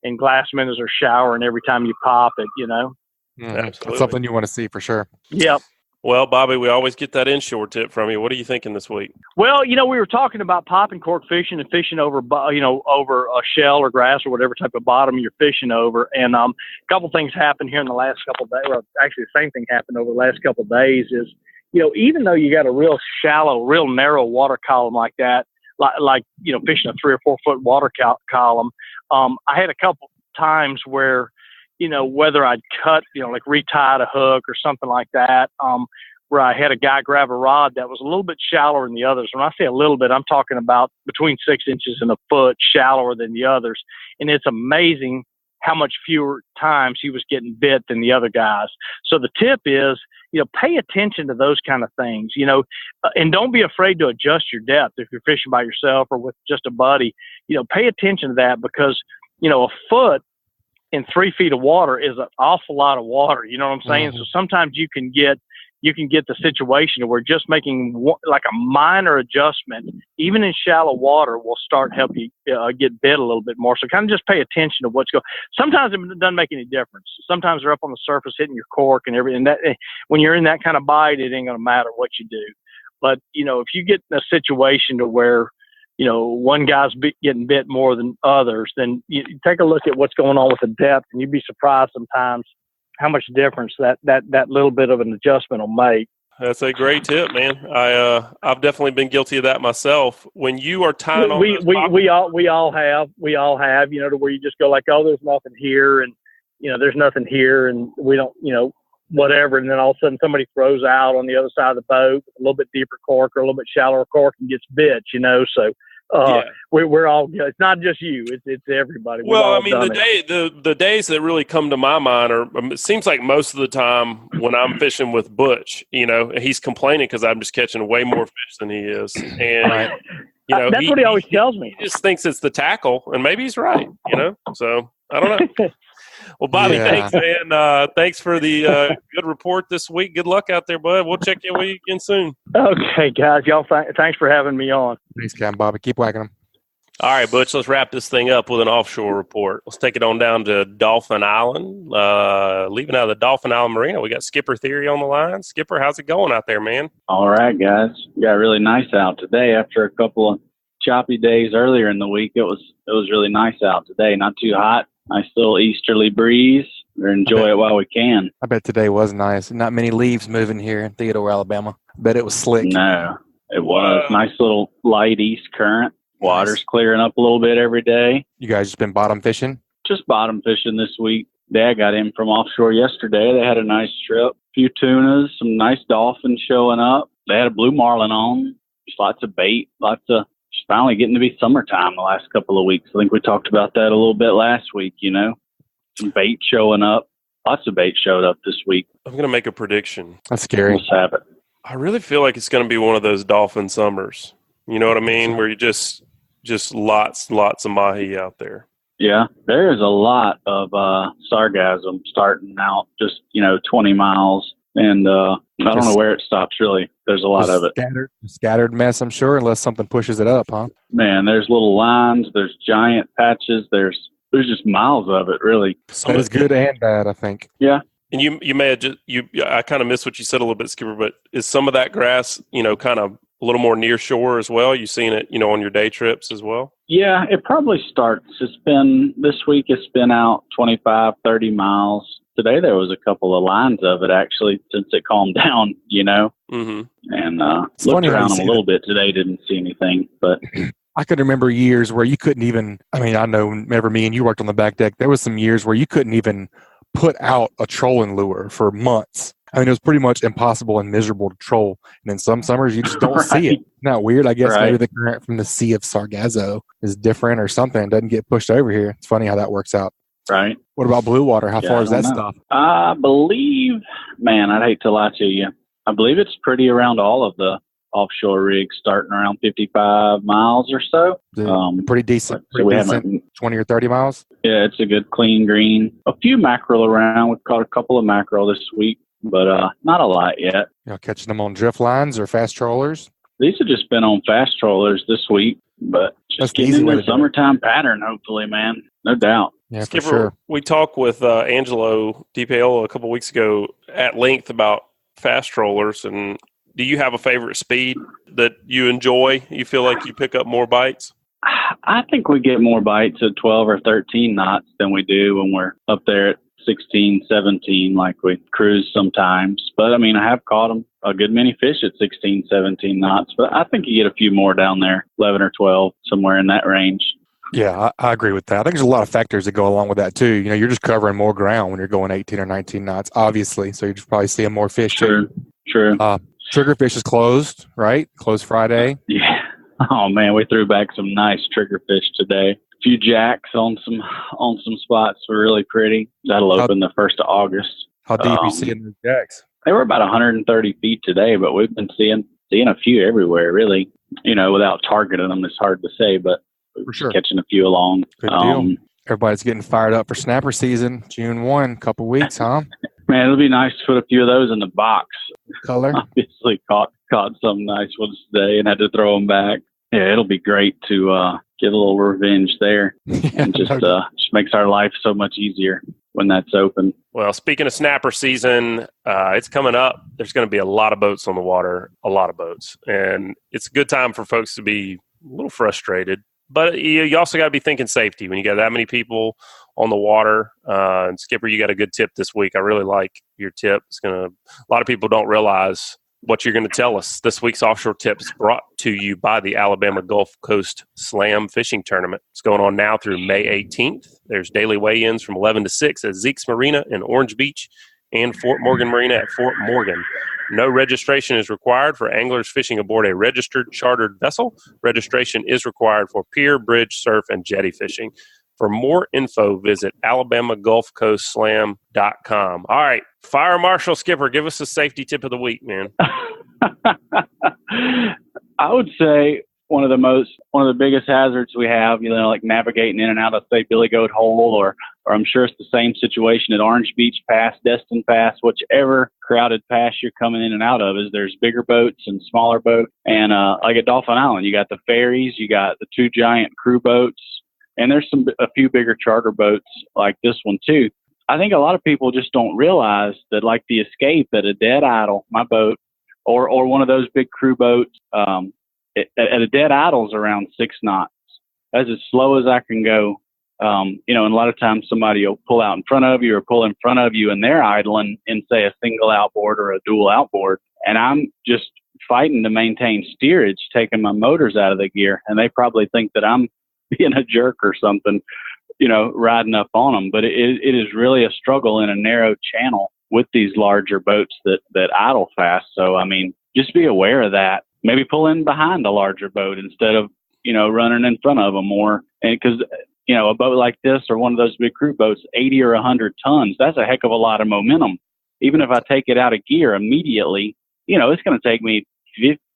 and glass minnows are showering every time you pop it, you know. That's something you want to see for sure. Yep. Well, Bobby, we always get that inshore tip from you. What are you thinking this week? Well, we were talking about popping cork fishing and fishing over, over a shell or grass or whatever type of bottom you're fishing over. And a couple things happened here in the last couple of days. Well, actually, the same thing happened over the last couple of days is, even though you got a real shallow, real narrow water column like that, like fishing a 3 or 4 foot water column, I had a couple times where, whether I'd cut, like retied a hook or something like that, where I had a guy grab a rod that was a little bit shallower than the others. When I say a little bit, I'm talking about between 6 inches and a foot shallower than the others. And it's amazing how much fewer times he was getting bit than the other guys. So the tip is, pay attention to those kind of things, and don't be afraid to adjust your depth if you're fishing by yourself or with just a buddy. Pay attention to that because, a foot in 3 feet of water is an awful lot of water. You know what I'm saying? Mm-hmm. So sometimes you can get the situation where just making like a minor adjustment, even in shallow water, will start help you get bit a little bit more. So kind of just pay attention to what's going. Sometimes it doesn't make any difference. Sometimes they're up on the surface hitting your cork and everything. That when you're in that kind of bite, it ain't going to matter what you do. But if you get in a situation to where one guy's getting bit more than others, then you take a look at what's going on with the depth, and you'd be surprised sometimes how much difference that little bit of an adjustment will make. That's a great tip, man. I've definitely been guilty of that myself. When you are tying on, we all have, to where you just go like, oh, there's nothing here, and there's nothing here, and we don't, whatever, and then all of a sudden somebody throws out on the other side of the boat a little bit deeper cork or a little bit shallower cork and gets bit, so we're all, it's not just you, it's everybody. Well, I mean, the days that really come to my mind are, it seems like most of the time when I'm fishing with Butch, he's complaining because I'm just catching way more fish than he is, and that's what he always tells me. He just thinks it's the tackle, and maybe he's right, so I don't know. Well, Bobby, thanks, man. Thanks for the good report this week. Good luck out there, bud. We'll check in with you again soon. Okay, guys. Y'all, thanks for having me on. Thanks, Cam, Bobby. Keep whacking them. All right, Butch, let's wrap this thing up with an offshore report. Let's take it on down to Dolphin Island. Leaving out of the Dolphin Island Marina, we got Skipper Theory on the line. Skipper, how's it going out there, man? All right, guys. Got really nice out today after a couple of choppy days earlier in the week. It was really nice out today. Not too hot. Nice little easterly breeze. Or enjoy it while we can. I bet today was nice. Not many leaves moving here in Theodore, Alabama. I bet it was slick. No, it was. Nice little light east current. Water's clearing up a little bit every day. You guys just been bottom fishing? Just bottom fishing this week. Dad got in from offshore yesterday. They had a nice trip. A few tunas, some nice dolphins showing up. They had a blue marlin on. Just lots of bait. It's finally getting to be summertime the last couple of weeks. I think we talked about that a little bit last week, Some bait showing up. Lots of bait showed up this week. I'm going to make a prediction. That's scary. Let's have it. I really feel like it's going to be one of those dolphin summers. You know what I mean? Where you just lots of mahi out there. Yeah, there is a lot of sargassum starting out just, 20 miles. And I don't know where it stops, really. There's a lot of it. Scattered mess, I'm sure, unless something pushes it up, huh? Man, there's little lines. There's giant patches. There's just miles of it, really. That is good and bad, I think. Yeah. And you may have I kind of missed what you said a little bit, Skipper, but is some of that grass, kind of a little more near shore as well? You seen it, on your day trips as well? Yeah, it probably starts. This week it's been out 25, 30 miles. Today there was a couple of lines of it, actually, since it calmed down, Mm-hmm. And looked around them a little bit today, didn't see anything. But I could remember years where you couldn't even, I know, remember me and you worked on the back deck, there was some years where you couldn't even put out a trolling lure for months. It was pretty much impossible and miserable to troll. And then some summers you just don't see it. Isn't that weird? I guess maybe the current from the Sea of Sargasso is different or something. It doesn't get pushed over here. It's funny how that works out. Right. What about blue water? How far is that stuff? I believe, man, I'd hate to lie to you. I believe it's pretty around all of the offshore rigs, starting around 55 miles or so. Pretty decent. Pretty decent. 20 or 30 miles? Yeah, it's a good clean green. A few mackerel around. We've caught a couple of mackerel this week, but not a lot yet. Catching them on drift lines or fast trollers? These have just been on fast trollers this week, but just getting in the summertime pattern, hopefully, man. No doubt. Yeah, Skipper, for sure. We talked with Angelo DiPaola a couple weeks ago at length about fast trollers. And do you have a favorite speed that you enjoy? You feel like you pick up more bites? I think we get more bites at 12 or 13 knots than we do when we're up there at 16, 17, like we cruise sometimes. But, I mean, I have caught them a good many fish at 16, 17 knots. But I think you get a few more down there, 11 or 12, somewhere in that range. Yeah, I agree with that. I think there's a lot of factors that go along with that, too. You know, you're just covering more ground when you're going 18 or 19 knots, obviously. So you're just probably seeing more fish, Sure, too. sure. Triggerfish is closed, right? Closed Friday. Yeah. Oh, man, we threw back some nice triggerfish today. A few jacks on some spots were really pretty. That'll open the 1st of August. How deep are you seeing those jacks? They were about 130 feet today, but we've been seeing a few everywhere, really. You know, without targeting them, it's hard to say, but for sure, catching a few along. Good deal. Everybody's getting fired up for snapper season, June 1, couple weeks, huh? Man, it'll be nice to put a few of those in the box. Color? Obviously caught some nice ones today and had to throw them back. Yeah, it'll be great to get a little revenge there. And just makes our life so much easier when that's open. Well, speaking of snapper season, it's coming up. There's going to be a lot of boats on the water, a lot of boats. And it's a good time for folks to be a little frustrated. But you also got to be thinking safety when you got that many people on the water. And Skipper, you got a good tip this week. I really like your tip. A lot of people don't realize what you're going to tell us. This week's offshore tip is brought to you by the Alabama Gulf Coast Slam Fishing Tournament. It's going on now through May 18th. There's daily weigh-ins from 11 to 6 at Zeke's Marina in Orange Beach and Fort Morgan Marina at Fort Morgan. No registration is required for anglers fishing aboard a registered chartered vessel. Registration is required for pier, bridge, surf, and jetty fishing. For more info, visit AlabamaGulfCoastSlam.com. All right, Fire Marshal Skipper, give us a safety tip of the week, man. I would say one of the biggest hazards we have, you know, like navigating in and out of, say, Billy Goat Hole, or I'm sure it's the same situation at Orange Beach Pass, Destin Pass, whichever crowded pass you're coming in and out of, is there's bigger boats and smaller boats. And like at Dolphin Island, you got the ferries, you got the 2 giant crew boats, and there's a few bigger charter boats like this one too. I think a lot of people just don't realize that, like the Escape at a dead idle, my boat, or one of those big crew boats, at a dead idle is around 6 knots. That's as slow as I can go. You know, and a lot of times somebody will pull out in front of you or pull in front of you, and they're idling in, say, a single outboard or a dual outboard. And I'm just fighting to maintain steerage, taking my motors out of the gear. And they probably think that I'm being a jerk or something, you know, riding up on them. But it is really a struggle in a narrow channel with these larger boats that idle fast. So, I mean, just be aware of that. Maybe pull in behind a larger boat instead of, you know, running in front of them more. And because, you know, a boat like this or one of those big crew boats, 80 or 100 tons, that's a heck of a lot of momentum. Even if I take it out of gear immediately, you know, it's going to take me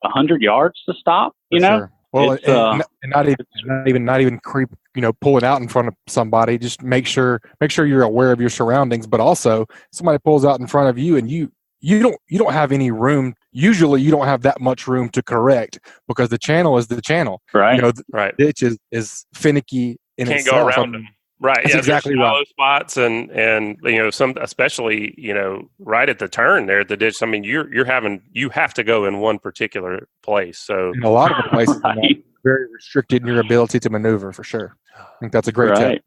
100 yards to stop, you know? Sure. Well, and not even creep, you know, pull it out in front of somebody. Just make sure you're aware of your surroundings. But also, somebody pulls out in front of you, and you don't have any room. Usually, you don't have that much room to correct because the channel is the channel. Right. You know, the ditch is finicky in Can't itself. go around them. Right. That's exactly right. Shallow spots and you know, some, especially, you know, right at the turn there at the ditch. I mean, you have to go in one particular place. So in a lot of the places, right. Very restricted in your ability to maneuver, for sure. I think that's a great tip.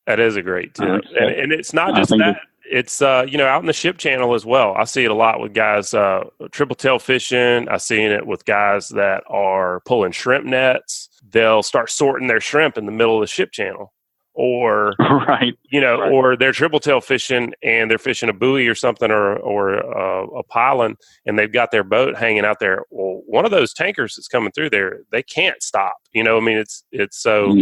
That is a great tip. And it's not just that. It's, you know, out in the ship channel as well. I see it a lot with guys triple tail fishing. I seen it with guys that are pulling shrimp nets. They'll start sorting their shrimp in the middle of the ship channel. Or, you know, or they're triple tail fishing and they're fishing a buoy or something or a piling, and they've got their boat hanging out there. Well, one of those tankers that's coming through there, they can't stop. You know, I mean, it's so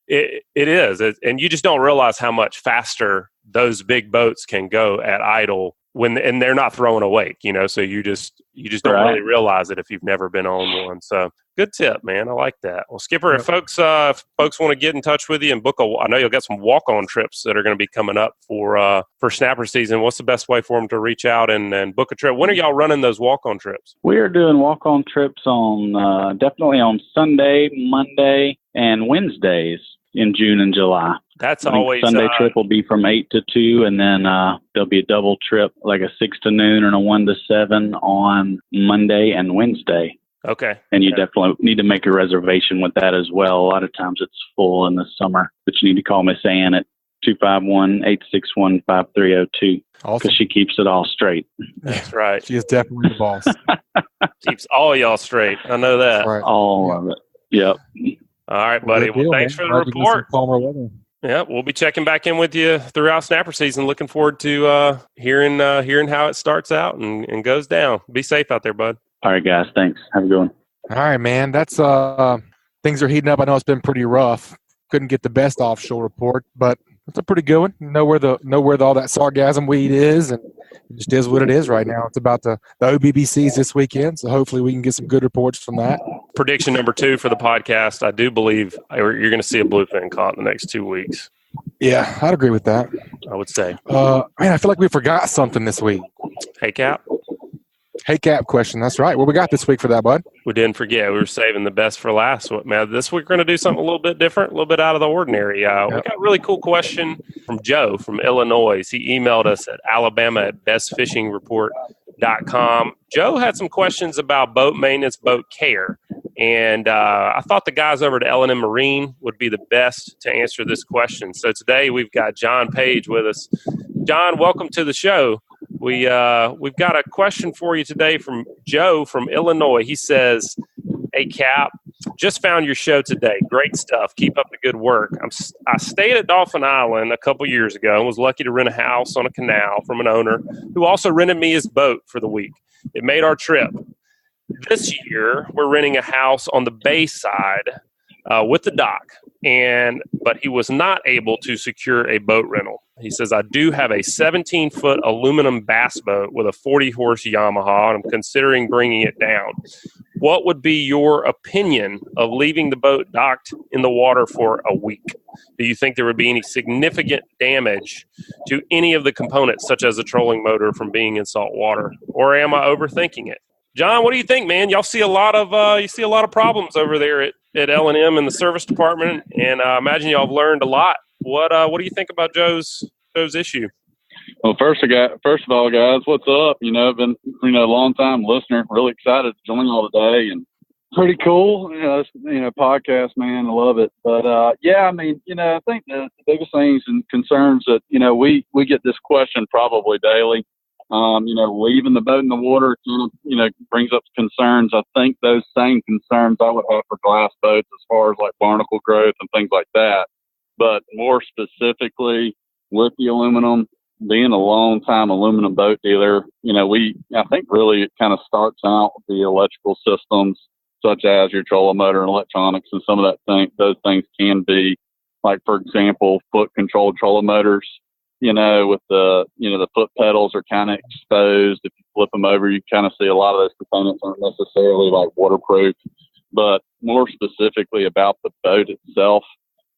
it is, and you just don't realize how much faster those big boats can go at idle and they're not throwing a wake. You know, so you just don't really realize it if you've never been on one. So. Good tip, man. I like that. Well, Skipper, if folks want to get in touch with you and book I know you'll got some walk-on trips that are going to be coming up for snapper season. What's the best way for them to reach out and book a trip? When are y'all running those walk-on trips? We are doing walk-on trips on definitely on Sunday, Monday, and Wednesdays. in June and July. That's I think always Sunday trip will be from 8 to 2, and then there'll be a double trip, like a 6 to noon and a 1 to 7 on Monday and Wednesday. Okay. And you definitely need to make a reservation with that as well. A lot of times it's full in the summer, but you need to call Miss Ann at 251-861-5302 Awesome. because she keeps it all straight. That's right. She is definitely the boss. Keeps all y'all straight. I know that. Right. All of it. Yep. All right, buddy. Good deal, thanks man. for the Glad you get some report. calmer weather. Yeah, we'll be checking back in with you throughout snapper season. Looking forward to hearing how it starts out and goes down. Be safe out there, bud. All right, guys. Thanks. Have a good one. All right, man. That's things are heating up. I know it's been pretty rough. Couldn't get the best offshore report, but it's a pretty good one. Know where all that sargassum weed is, and it just is what it is right now. It's about the OBBCs this weekend, so hopefully we can get some good reports from that. Prediction number 2 for the podcast. I do believe you're going to see a bluefin caught in the next 2 weeks. Yeah, I'd agree with that. I would say. Man, I feel like we forgot something this week. Hey, Cap. Hey, Cap question. That's right. What we got this week for that, bud? We didn't forget. We were saving the best for last. Man, this week we're going to do something a little bit different, a little bit out of the ordinary. We got a really cool question from Joe from Illinois. He emailed us at alabama@bestfishingreport.com. Joe had some questions about boat maintenance, boat care. And I thought the guys over at L&M Marine would be the best to answer this question. So today we've got John Page with us. John, welcome to the show. We've got a question for you today from Joe from Illinois. He says, "Hey, Cap, just found your show today. Great stuff. Keep up the good work. I stayed at Dolphin Island a couple years ago and was lucky to rent a house on a canal from an owner who also rented me his boat for the week. It made our trip. This year, we're renting a house on the bay side with the dock, but he was not able to secure a boat rental. He says, I do have a 17-foot aluminum bass boat with a 40-horse Yamaha, and I'm considering bringing it down. What would be your opinion of leaving the boat docked in the water for a week? Do you think there would be any significant damage to any of the components, such as the trolling motor, from being in salt water? Or am I overthinking it?" John, what do you think, man? Y'all see a lot of problems over there at L&M in the service department, and I imagine y'all have learned a lot. What do you think about Joe's issue? Well, first of all, guys, what's up? I've been a long time listener. Really excited to join y'all today, and pretty cool. Podcast, man, I love it. But I think the biggest things and concerns that we get this question probably daily. Leaving the boat in the water kind of brings up concerns. I think those same concerns I would have for glass boats as far as like barnacle growth and things like that. But more specifically with the aluminum, being a long time aluminum boat dealer, I think really it kind of starts out with the electrical systems such as your trolling motor and electronics, and some of those things can be like, for example, foot controlled trolling motors. With the foot pedals are kind of exposed. If you flip them over, you kind of see a lot of those components aren't necessarily like waterproof. But more specifically about the boat itself,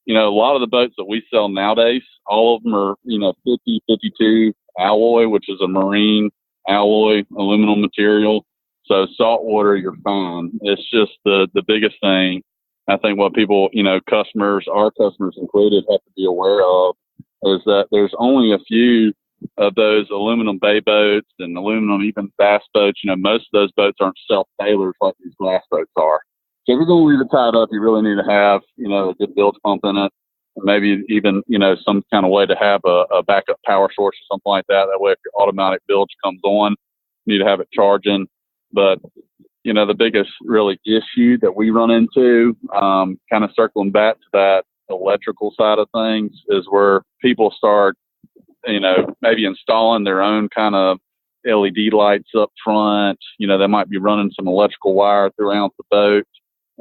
a lot of the boats that we sell nowadays, all of them are, 50-52 alloy, which is a marine alloy aluminum material. So saltwater, you're fine. It's just the biggest thing. I think what people, our customers included, have to be aware of is that there's only a few of those aluminum bay boats and aluminum even bass boats. Most of those boats aren't self-tailors like these glass boats are. So if you're going to leave it tied up, you really need to have, a good bilge pump in it, and maybe even, some kind of way to have a backup power source or something like that. That way, if your automatic bilge comes on, you need to have it charging. But, the biggest really issue that we run into, kind of circling back to that electrical side of things, is where people start, maybe installing their own kind of LED lights up front. They might be running some electrical wire throughout the boat.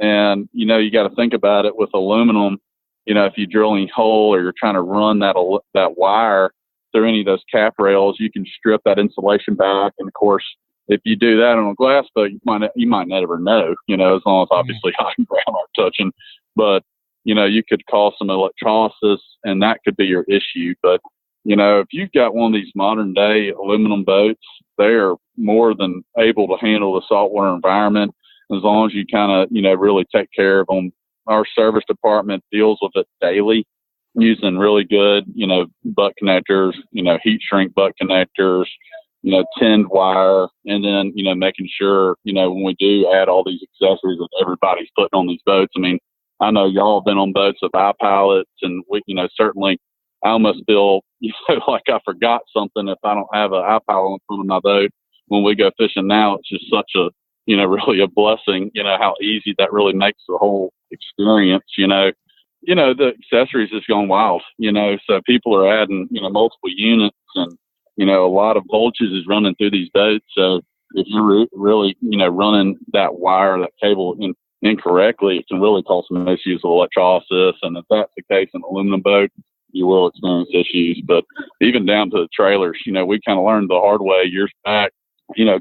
And, you got to think about it with aluminum. If you drill any hole or you're trying to run that wire through any of those cap rails, you can strip that insulation back. And of course, if you do that on a glass boat, you might never know, as long as obviously hot and ground aren't touching. But, you could cause some electrolysis, and that could be your issue. But, if you've got one of these modern day aluminum boats, they are more than able to handle the saltwater environment as long as you kind of, really take care of them, our service department deals with it daily, using really good, butt connectors, heat shrink butt connectors, tinned wire, and then, making sure, when we do add all these accessories that everybody's putting on these boats. I mean, I know y'all have been on boats with iPilots, and we, certainly I almost feel, like I forgot something if I don't have an iPilot in front of my boat when we go fishing now. It's just such a, really a blessing, how easy that really makes the whole experience, the accessories has gone wild, so people are adding, multiple units, and, a lot of voltage is running through these boats. So if you're really, running that wire, that cable incorrectly, it can really cause some issues with electrolysis. And if that's the case in an aluminum boat, you will experience issues. But even down to the trailers, we kind of learned the hard way years back,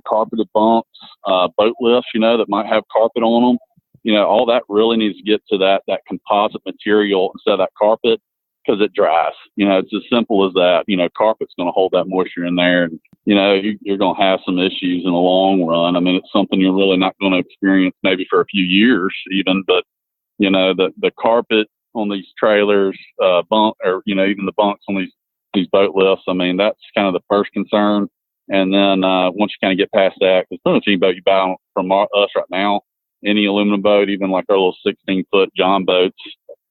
carpeted bunks, boat lifts, that might have carpet on them. All that really needs to get to that composite material instead of that carpet, because it dries. It's as simple as that. Carpet's going to hold that moisture in there, and, you're going to have some issues in the long run. I mean, it's something you're really not going to experience maybe for a few years even, but, the carpet on these trailers, even the bunks on these boat lifts, I mean, that's kind of the first concern. And then once you kind of get past that, because pretty much any boat you buy from us right now, any aluminum boat, even like our little 16-foot John boats,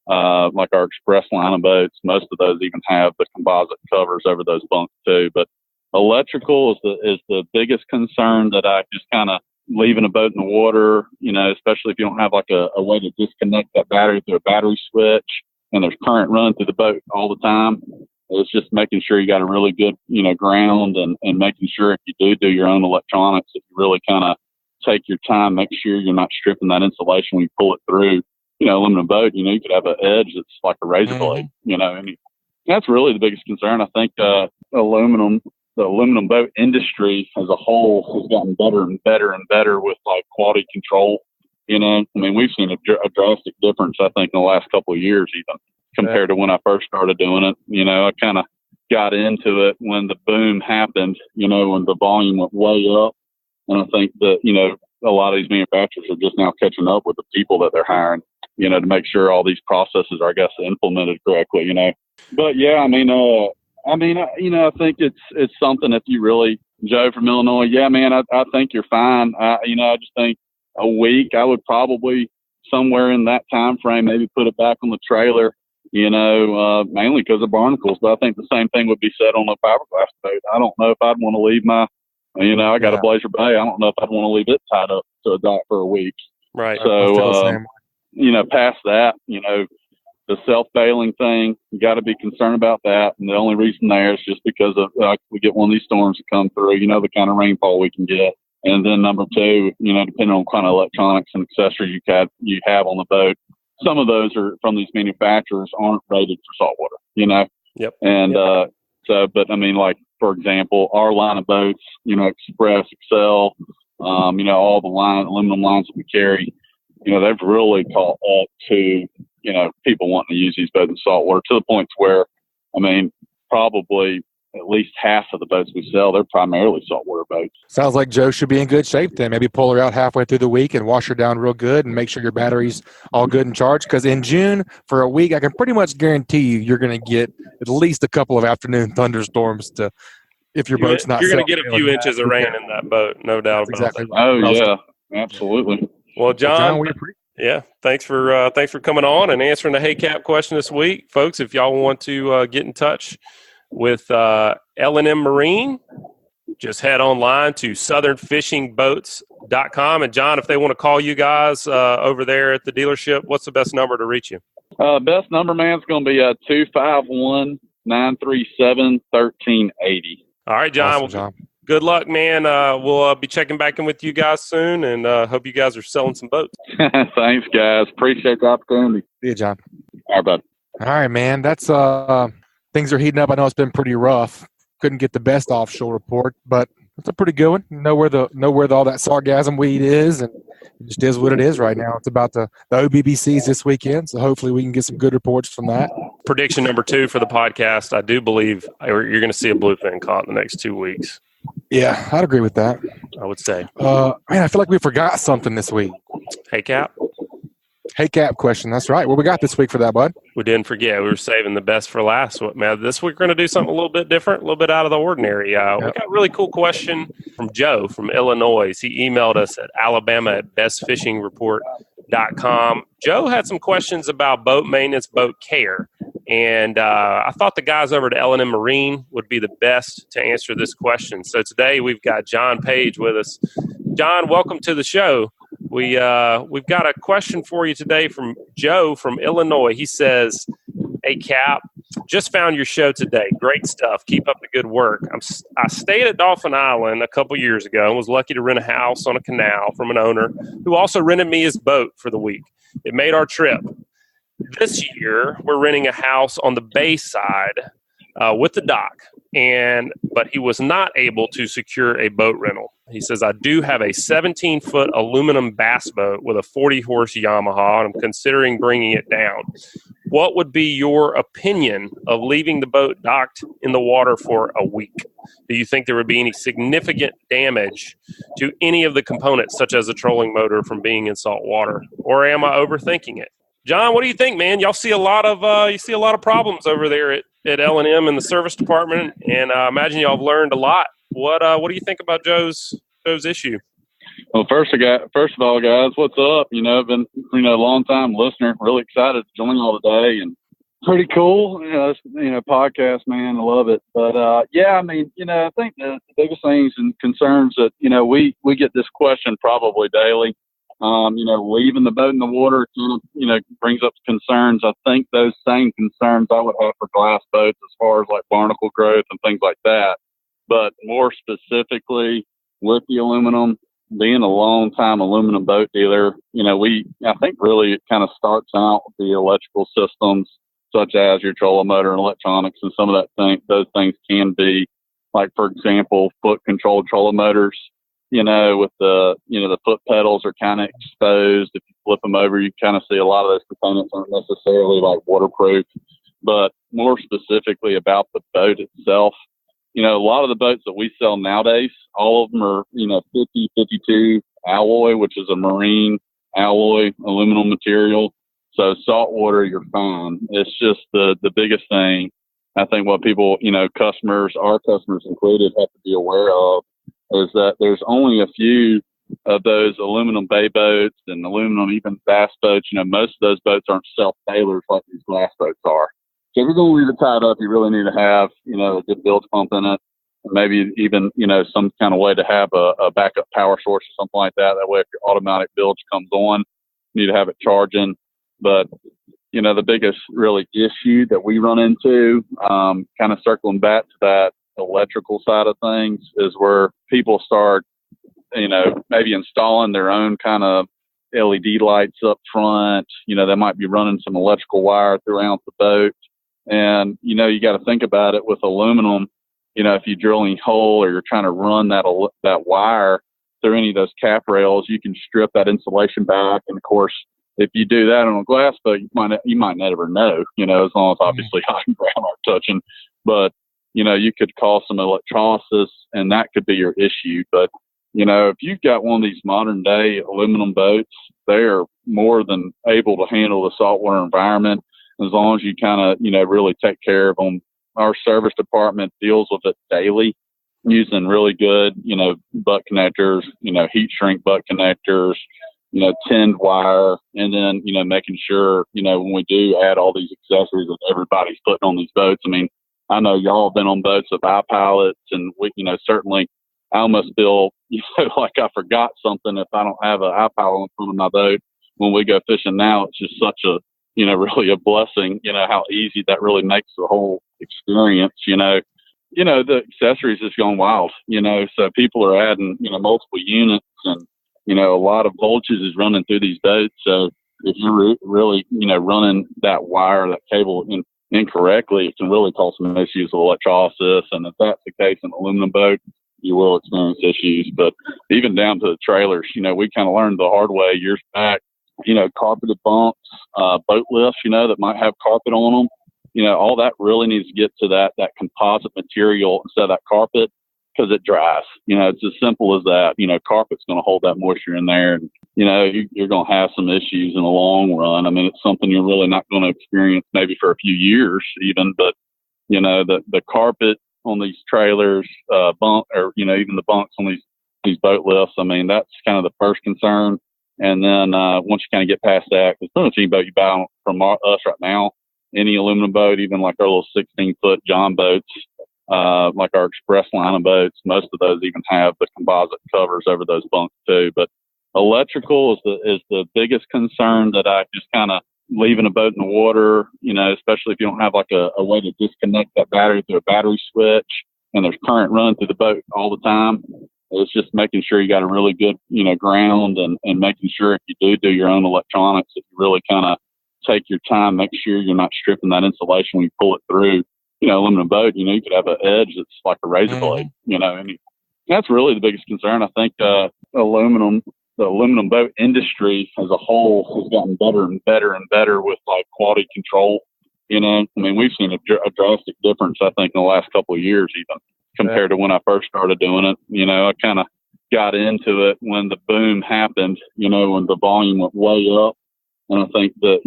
like our express line of boats, most of those even have the composite covers over those bunks too. But electrical is the biggest concern that I just kind of leaving a boat in the water, especially if you don't have like a way to disconnect that battery through a battery switch and there's current running through the boat all the time. It's just making sure you got a really good, ground, and making sure if you do your own electronics, if you really kind of take your time, make sure you're not stripping that insulation when you pull it through. Aluminum boat, you could have an edge that's like a razor blade, and that's really the biggest concern. I think the aluminum boat industry as a whole has gotten better and better and better with like quality control. I mean, we've seen a drastic difference, I think, in the last couple of years, even compared to when I first started doing it. I kind of got into it when the boom happened, when the volume went way up. And I think that, a lot of these manufacturers are just now catching up with the people that they're hiring, to make sure all these processes are, I guess, implemented correctly, But yeah, I think it's something that you really, Joe from Illinois, yeah, man, I think you're fine. I just think a week, I would probably somewhere in that time frame, maybe put it back on the trailer, mainly because of barnacles. But I think the same thing would be said on a fiberglass boat. I don't know if I'd want to leave my, I got a Blazer Bay. I don't know if I'd want to leave it tied up to a dock for a week. Right. So, past that, the self-bailing thing, you got to be concerned about that. And the only reason there is just because of we get one of these storms to come through, the kind of rainfall we can get. And then number two, depending on kind of electronics and accessories you have on the boat, some of those are from these manufacturers aren't rated for saltwater, Yep. And but I mean, like, for example, our line of boats, Express, Excel, all the aluminum lines that we carry, they've really caught up to, people wanting to use these boats in saltwater to the point where, I mean, probably at least half of the boats we sell, they're primarily saltwater boats. Sounds like Joe should be in good shape then. Maybe pull her out halfway through the week and wash her down real good and make sure your battery's all good and charged. Because in June, for a week, I can pretty much guarantee you're going to get at least a couple of afternoon thunderstorms if your boat's not. You're going to get a few inches of rain in that boat, no doubt about exactly that. Right. Oh, yeah, absolutely. Well, John, thanks for coming on and answering the Hey Cap question this week. Folks, if y'all want to get in touch with L&M Marine, just head online to southernfishingboats.com. And John, if they want to call you guys over there at the dealership, what's the best number to reach you? Best number, man, is going to be 251-937-1380. All right, John. Awesome, John. Good luck, man. We'll be checking back in with you guys soon, and hope you guys are selling some boats. Thanks, guys. Appreciate the opportunity. See you, John. All right, bud. All right, man. That's things are heating up. I know it's been pretty rough. Couldn't get the best offshore report, but it's a pretty good one. Know where all that sargassum weed is, and it just is what it is right now. It's about the OBBCs this weekend, so hopefully we can get some good reports from that. Prediction number 2 for the podcast, I do believe you're going to see a bluefin caught in the next 2 weeks. Yeah, I'd agree with that. I would say. Man, I feel like we forgot something this week. Hey, Cap. Hey, Cap question. That's right. What we got this week for that, bud? We didn't forget. We were saving the best for last. Man, this week we're going to do something a little bit different, a little bit out of the ordinary. We got a really cool question from Joe from Illinois. He emailed us at alabama@bestfishingreport.com. Joe had some questions about boat maintenance, boat care. And I thought the guys over at L&M Marine would be the best to answer this question. So today we've got John Page with us. John, welcome to the show. We've got a question for you today from Joe from Illinois. He says, "Hey, Cap, just found your show today. Great stuff. Keep up the good work. I stayed at Dauphin Island a couple years ago and was lucky to rent a house on a canal from an owner who also rented me his boat for the week. It made our trip. This year, we're renting a house on the bay side with the dock, but he was not able to secure a boat rental. He says, I do have a 17-foot aluminum bass boat with a 40-horse Yamaha, and I'm considering bringing it down. What would be your opinion of leaving the boat docked in the water for a week? Do you think there would be any significant damage to any of the components, such as a trolling motor, from being in salt water? Or am I overthinking it?" John, what do you think, man? Y'all see a lot of problems over there at L&M in the service department, and I imagine y'all have learned a lot. What do you think about Joe's issue? Well, first of all, guys, what's up? I've been a long time listener, really excited to join y'all today, and pretty cool. Podcast, man, I love it. But I think the biggest things and concerns that we get this question probably daily. Leaving the boat in the water, brings up concerns. I think those same concerns I would have for glass boats as far as like barnacle growth and things like that. But more specifically with the aluminum, being a long-time aluminum boat dealer, I think really it kind of starts out with the electrical systems, such as your trolling motor and electronics, and some of those things can be, like, for example, foot-controlled trolling motors. With the foot pedals are kind of exposed. If you flip them over, you kind of see a lot of those components aren't necessarily like waterproof. But more specifically about the boat itself, a lot of the boats that we sell nowadays, all of them are, 50-52 alloy, which is a marine alloy aluminum material. So saltwater, you're fine. It's just the biggest thing. I think what people, our customers included, have to be aware of is that there's only a few of those aluminum bay boats and aluminum even bass boats. Most of those boats aren't self-tailors like these glass boats are. So if you're going to leave it tied up, you really need to have, a good bilge pump in it, and maybe even, some kind of way to have a backup power source or something like that. That way, if your automatic bilge comes on, you need to have it charging. But, the biggest really issue that we run into, kind of circling back to that electrical side of things, is where people start, maybe installing their own kind of LED lights up front. They might be running some electrical wire throughout the boat. And, you got to think about it with aluminum. If you drill any hole or you're trying to run that wire through any of those cap rails, you can strip that insulation back. And of course, if you do that on a glass boat, you might never know, as long as obviously hot and ground aren't touching. But you could cause some electrolysis, and that could be your issue. But, if you've got one of these modern day aluminum boats, they are more than able to handle the saltwater environment as long as you kind of, really take care of them. Our service department deals with it daily using really good, butt connectors, heat shrink butt connectors, tinned wire, and then, making sure, when we do add all these accessories that everybody's putting on these boats. I mean, I know y'all have been on boats with iPilots, and we, certainly I almost feel, like I forgot something if I don't have an iPilot in front of my boat when we go fishing now. It's just such a, really a blessing, how easy that really makes the whole experience, the accessories has gone wild, so people are adding, multiple units, and, a lot of voltage is running through these boats. So if you're really, running that wire, that cable incorrectly, it can really cause some issues with electrolysis. And if that's the case in an aluminum boat, you will experience issues. But even down to the trailers, we kind of learned the hard way years back, carpeted bunks, boat lifts, that might have carpet on them. All that really needs to get to that composite material instead of that carpet, because it dries. It's as simple as that. Carpet's going to hold that moisture in there. And, you're going to have some issues in the long run. I mean, it's something you're really not going to experience maybe for a few years even, but, the carpet on these trailers, even the bunks on these boat lifts, I mean, that's kind of the first concern. And then once you kind of get past that, because pretty much any boat you buy from us right now, any aluminum boat, even like our little 16-foot John boats, like our express line of boats, most of those even have the composite covers over those bunks too. But electrical is the biggest concern that I just kind of leaving a boat in the water, especially if you don't have like a way to disconnect that battery through a battery switch and there's current run through the boat all the time. It's just making sure you got a really good, ground and making sure if you do your own electronics, if you really kind of take your time, make sure you're not stripping that insulation when you pull it through, aluminum boat, you could have an edge that's like a razor blade, and that's really the biggest concern. I think, the aluminum boat industry as a whole has gotten better and better and better with like quality control. I mean, we've seen a drastic difference, I think, in the last couple of years, even compared to when I first started doing it. I kind of got into it when the boom happened, when the volume went way up. And I think that,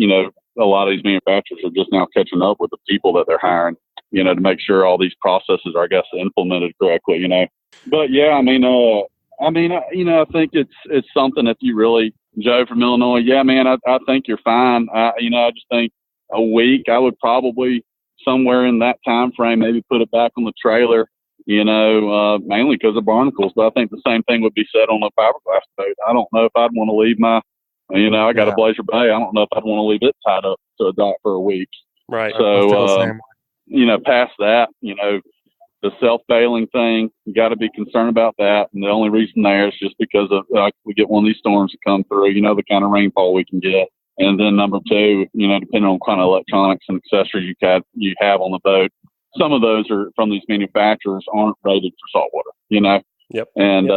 a lot of these manufacturers are just now catching up with the people that they're hiring, to make sure all these processes are, I guess, implemented correctly, But yeah, I think it's something if you really, Joe from Illinois, yeah, man, I think you're fine. I just think a week, I would probably somewhere in that time frame, maybe put it back on the trailer, mainly because of barnacles. But I think the same thing would be said on a fiberglass boat. I don't know if I'd want to leave I got a Blazer Bay. I don't know if I'd want to leave it tied up to a dock for a week. Right. So, past that, the self-bailing thing, you got to be concerned about that. And the only reason there is just because of we get one of these storms to come through, the kind of rainfall we can get. And then number two, depending on kind of electronics and accessories you have on the boat, some of those are from these manufacturers aren't rated for saltwater, Yep. And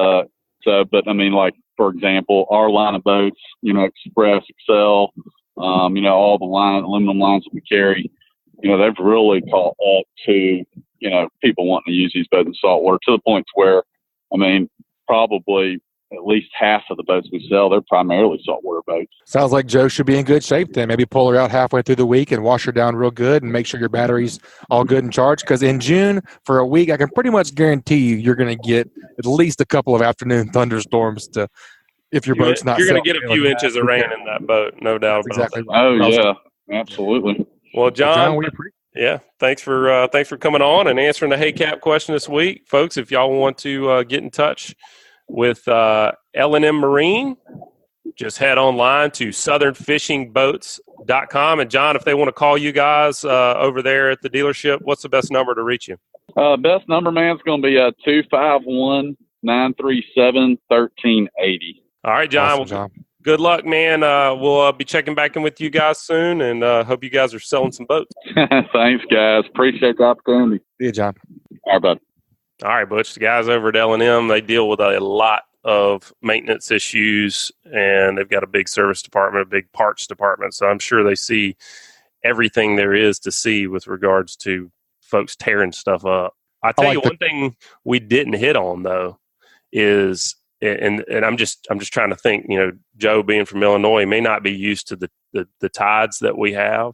but I mean, like, for example, our line of boats, Express, Excel, all the aluminum lines that we carry, they've really caught up to, people wanting to use these boats in saltwater to the point where, I mean, probably at least half of the boats we sell, they're primarily saltwater boats. Sounds like Joe should be in good shape then. Maybe pull her out halfway through the week and wash her down real good and make sure your battery's all good and charged. Because in June, for a week, I can pretty much guarantee you're going to get at least a couple of afternoon thunderstorms if your boat's not. You're going to get a few inches of rain in that boat, no doubt about exactly that. Right. Oh, yeah, absolutely. Well, John, thanks for coming on and answering the Hey Cap question this week. Folks, if y'all want to get in touch with L&M Marine, just head online to southernfishingboats.com. And John, if they want to call you guys over there at the dealership, what's the best number to reach you? Best number, man, is going to be 251-937-1380. All right, John. Awesome, well, John. Good luck, man. We'll be checking back in with you guys soon, and hope you guys are selling some boats. Thanks, guys. Appreciate the opportunity. See you, John. All right, bud. All right, Butch. The guys over at L&M, they deal with a lot of maintenance issues, and they've got a big service department, a big parts department. So I'm sure they see everything there is to see with regards to folks tearing stuff up. I tell you, one thing we didn't hit on though is, and I'm just trying to think. Joe being from Illinois may not be used to the tides that we have.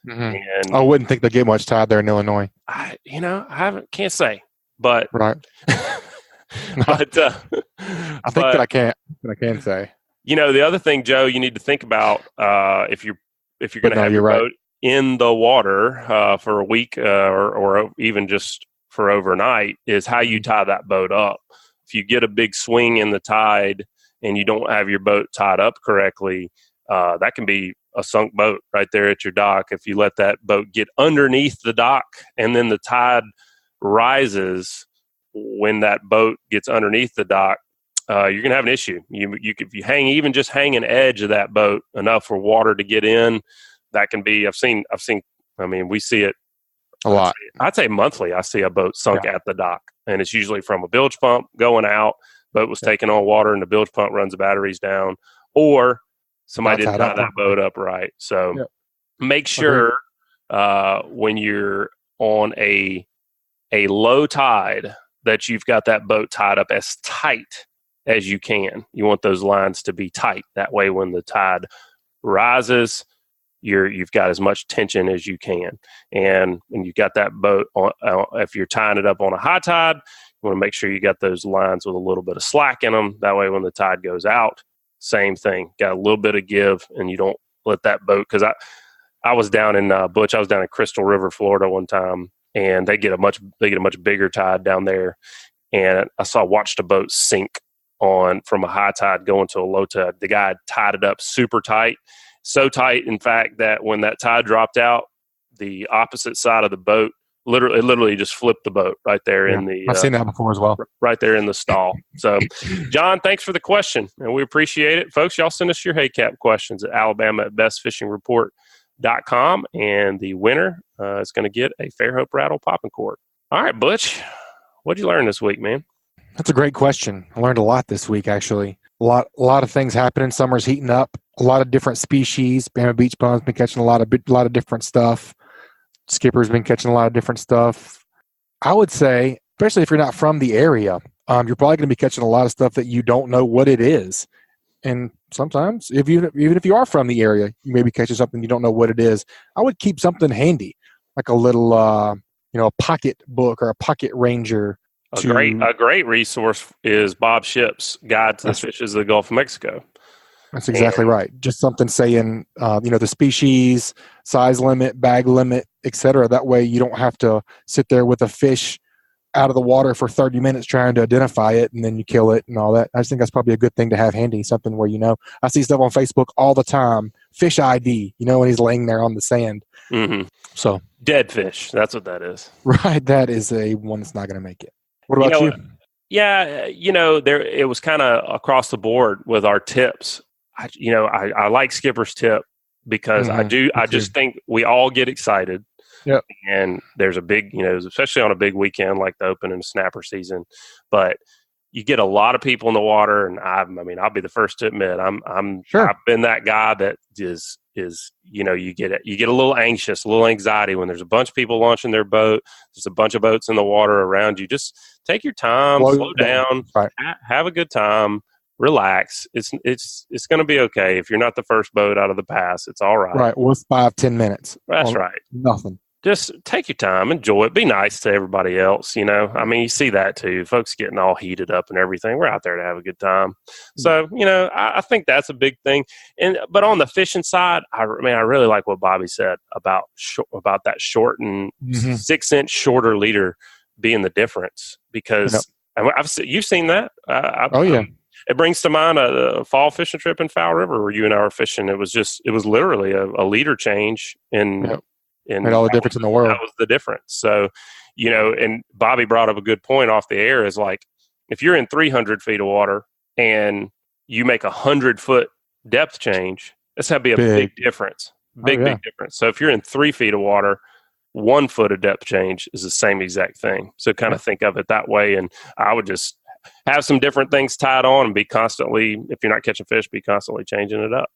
Mm-hmm. And I wouldn't think they get much tide there in Illinois. I can't say. But right, but I think that I can say. The other thing, Joe, you need to think about if you're going to have your boat in the water for a week or even just for overnight is how you tie that boat up. If you get a big swing in the tide and you don't have your boat tied up correctly, that can be a sunk boat right there at your dock. If you let that boat get underneath the dock and then the tide rises when that boat gets underneath the dock, you're gonna have an issue. If you hang an edge of that boat enough for water to get in, that can be. I've seen. I mean, we see it a lot. I'd say monthly. I see a boat sunk at the dock, and it's usually from a bilge pump going out. Boat was taking on water, and the bilge pump runs the batteries down, or somebody didn't tie that boat up right. So make sure when you're on a low tide that you've got that boat tied up as tight as you can. You want those lines to be tight. That way, when the tide rises, you've got as much tension as you can. And when you've got that boat on, if you're tying it up on a high tide, you want to make sure you got those lines with a little bit of slack in them. That way, when the tide goes out, same thing. Got a little bit of give, and you don't let that boat. Because I was down in Butch. I was down in Crystal River, Florida, one time, and they get a much bigger tide down there. And I watched a boat sink from a high tide going to a low tide. The guy tied it up super tight. So tight, in fact, that when that tide dropped out, the opposite side of the boat literally just flipped the boat right there in the. I've seen that before as well. Right there in the stall. So, John, thanks for the question, and we appreciate it, folks. Y'all send us your haycap questions at Alabama@bestfishingreport.com, and the winner is going to get a Fairhope Rattle popping cork. All right, Butch, what'd you learn this week, man? That's a great question. I learned a lot this week, actually. A lot of things happening. Summer's heating up. A lot of different species. Bama beach bum's been catching a lot of different stuff. Skipper's been catching a lot of different stuff. I would say, especially if you're not from the area, you're probably going to be catching a lot of stuff that you don't know what it is. And sometimes, even if you are from the area, you may be catching something you don't know what it is. I would keep something handy, like a little, a pocket book or a pocket ranger. A great resource is Bob Ship's Guide to the Fishes of the Gulf of Mexico. That's exactly right. Just something saying, the species, size limit, bag limit, etc. That way you don't have to sit there with a fish out of the water for 30 minutes trying to identify it, and then you kill it and all that. I just think that's probably a good thing to have handy, something where, I see stuff on Facebook all the time, fish ID, when he's laying there on the sand. Mm-hmm. So dead fish, that's what that is. Right, that is a one that's not going to make it. What about you? Yeah, it was kind of across the board with our tips. I like Skipper's tip because I just think we all get excited. Yeah. And there's a big, especially on a big weekend like the open and snapper season, but you get a lot of people in the water, and I'll be the first to admit Sure. I've been that guy that is you get a little anxious, a little anxiety when there's a bunch of people launching their boat. There's a bunch of boats in the water around you. Just take your time, slow down, right. Have a good time, relax. It's going to be okay. If you're not the first boat out of the pass, it's all right. Right. What's 5-10 minutes? That's right. Nothing. Just take your time, enjoy it, be nice to everybody else. You see that too. Folks getting all heated up and everything. We're out there to have a good time. So, I think that's a big thing. But on the fishing side, I really like what Bobby said about that shortened 6-inch shorter leader being the difference, because you've seen that. It brings to mind a fall fishing trip in Fowl River where you and I were fishing. It was literally a leader change in. Made all the difference in the world. That was the difference. So, and Bobby brought up a good point off the air, is like, if you're in 300 feet of water and you make 100-foot depth change, that's going to be a big difference. Big difference. So if you're in 3 feet of water, 1 foot of depth change is the same exact thing. So kind of think of it that way. And I would just have some different things tied on and be constantly, if you're not catching fish, be constantly changing it up.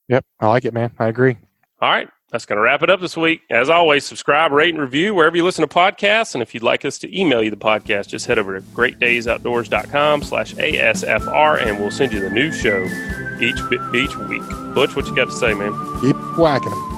Yep. I like it, man. I agree. All right. That's going to wrap it up this week. As always, subscribe, rate, and review wherever you listen to podcasts. And if you'd like us to email you the podcast, just head over to greatdaysoutdoors.com/ASFR, and we'll send you the new show each week. Butch, what you got to say, man? Keep whacking them.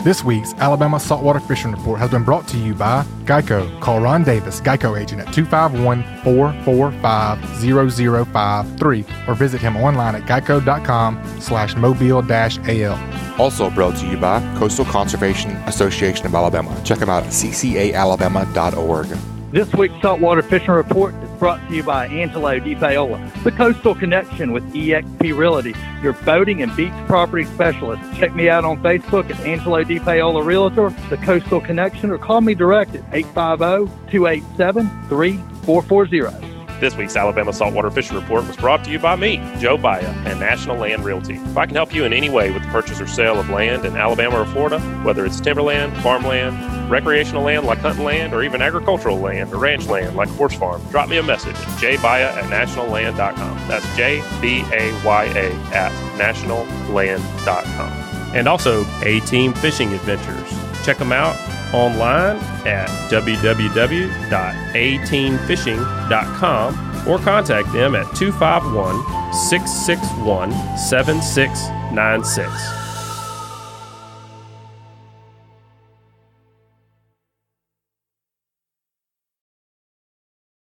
This week's Alabama Saltwater Fishing Report has been brought to you by Geico. Call Ron Davis, Geico agent, at 251-445-0053 or visit him online at geico.com/mobile-al. Also brought to you by Coastal Conservation Association of Alabama. Check them out at CCAAlabama.org. This week's Saltwater Fishing Report is brought to you by Angelo DiPaola, the Coastal Connection with EXP Realty, your boating and beach property specialist. Check me out on Facebook at Angelo DiPaola Realtor, the Coastal Connection, or call me direct at 850-287-3440. This week's Alabama Saltwater Fishing Report was brought to you by me, Joe Baya, and National Land Realty. If I can help you in any way with the purchase or sale of land in Alabama or Florida, whether it's timberland, farmland, recreational land like hunting land, or even agricultural land or ranch land like horse farm, drop me a message at jbaya@nationalland.com. That's JBAYA@nationalland.com. And also A-Team Fishing Adventures. Check them out online at www.ateamfishing.com or contact them at 251-661-7696.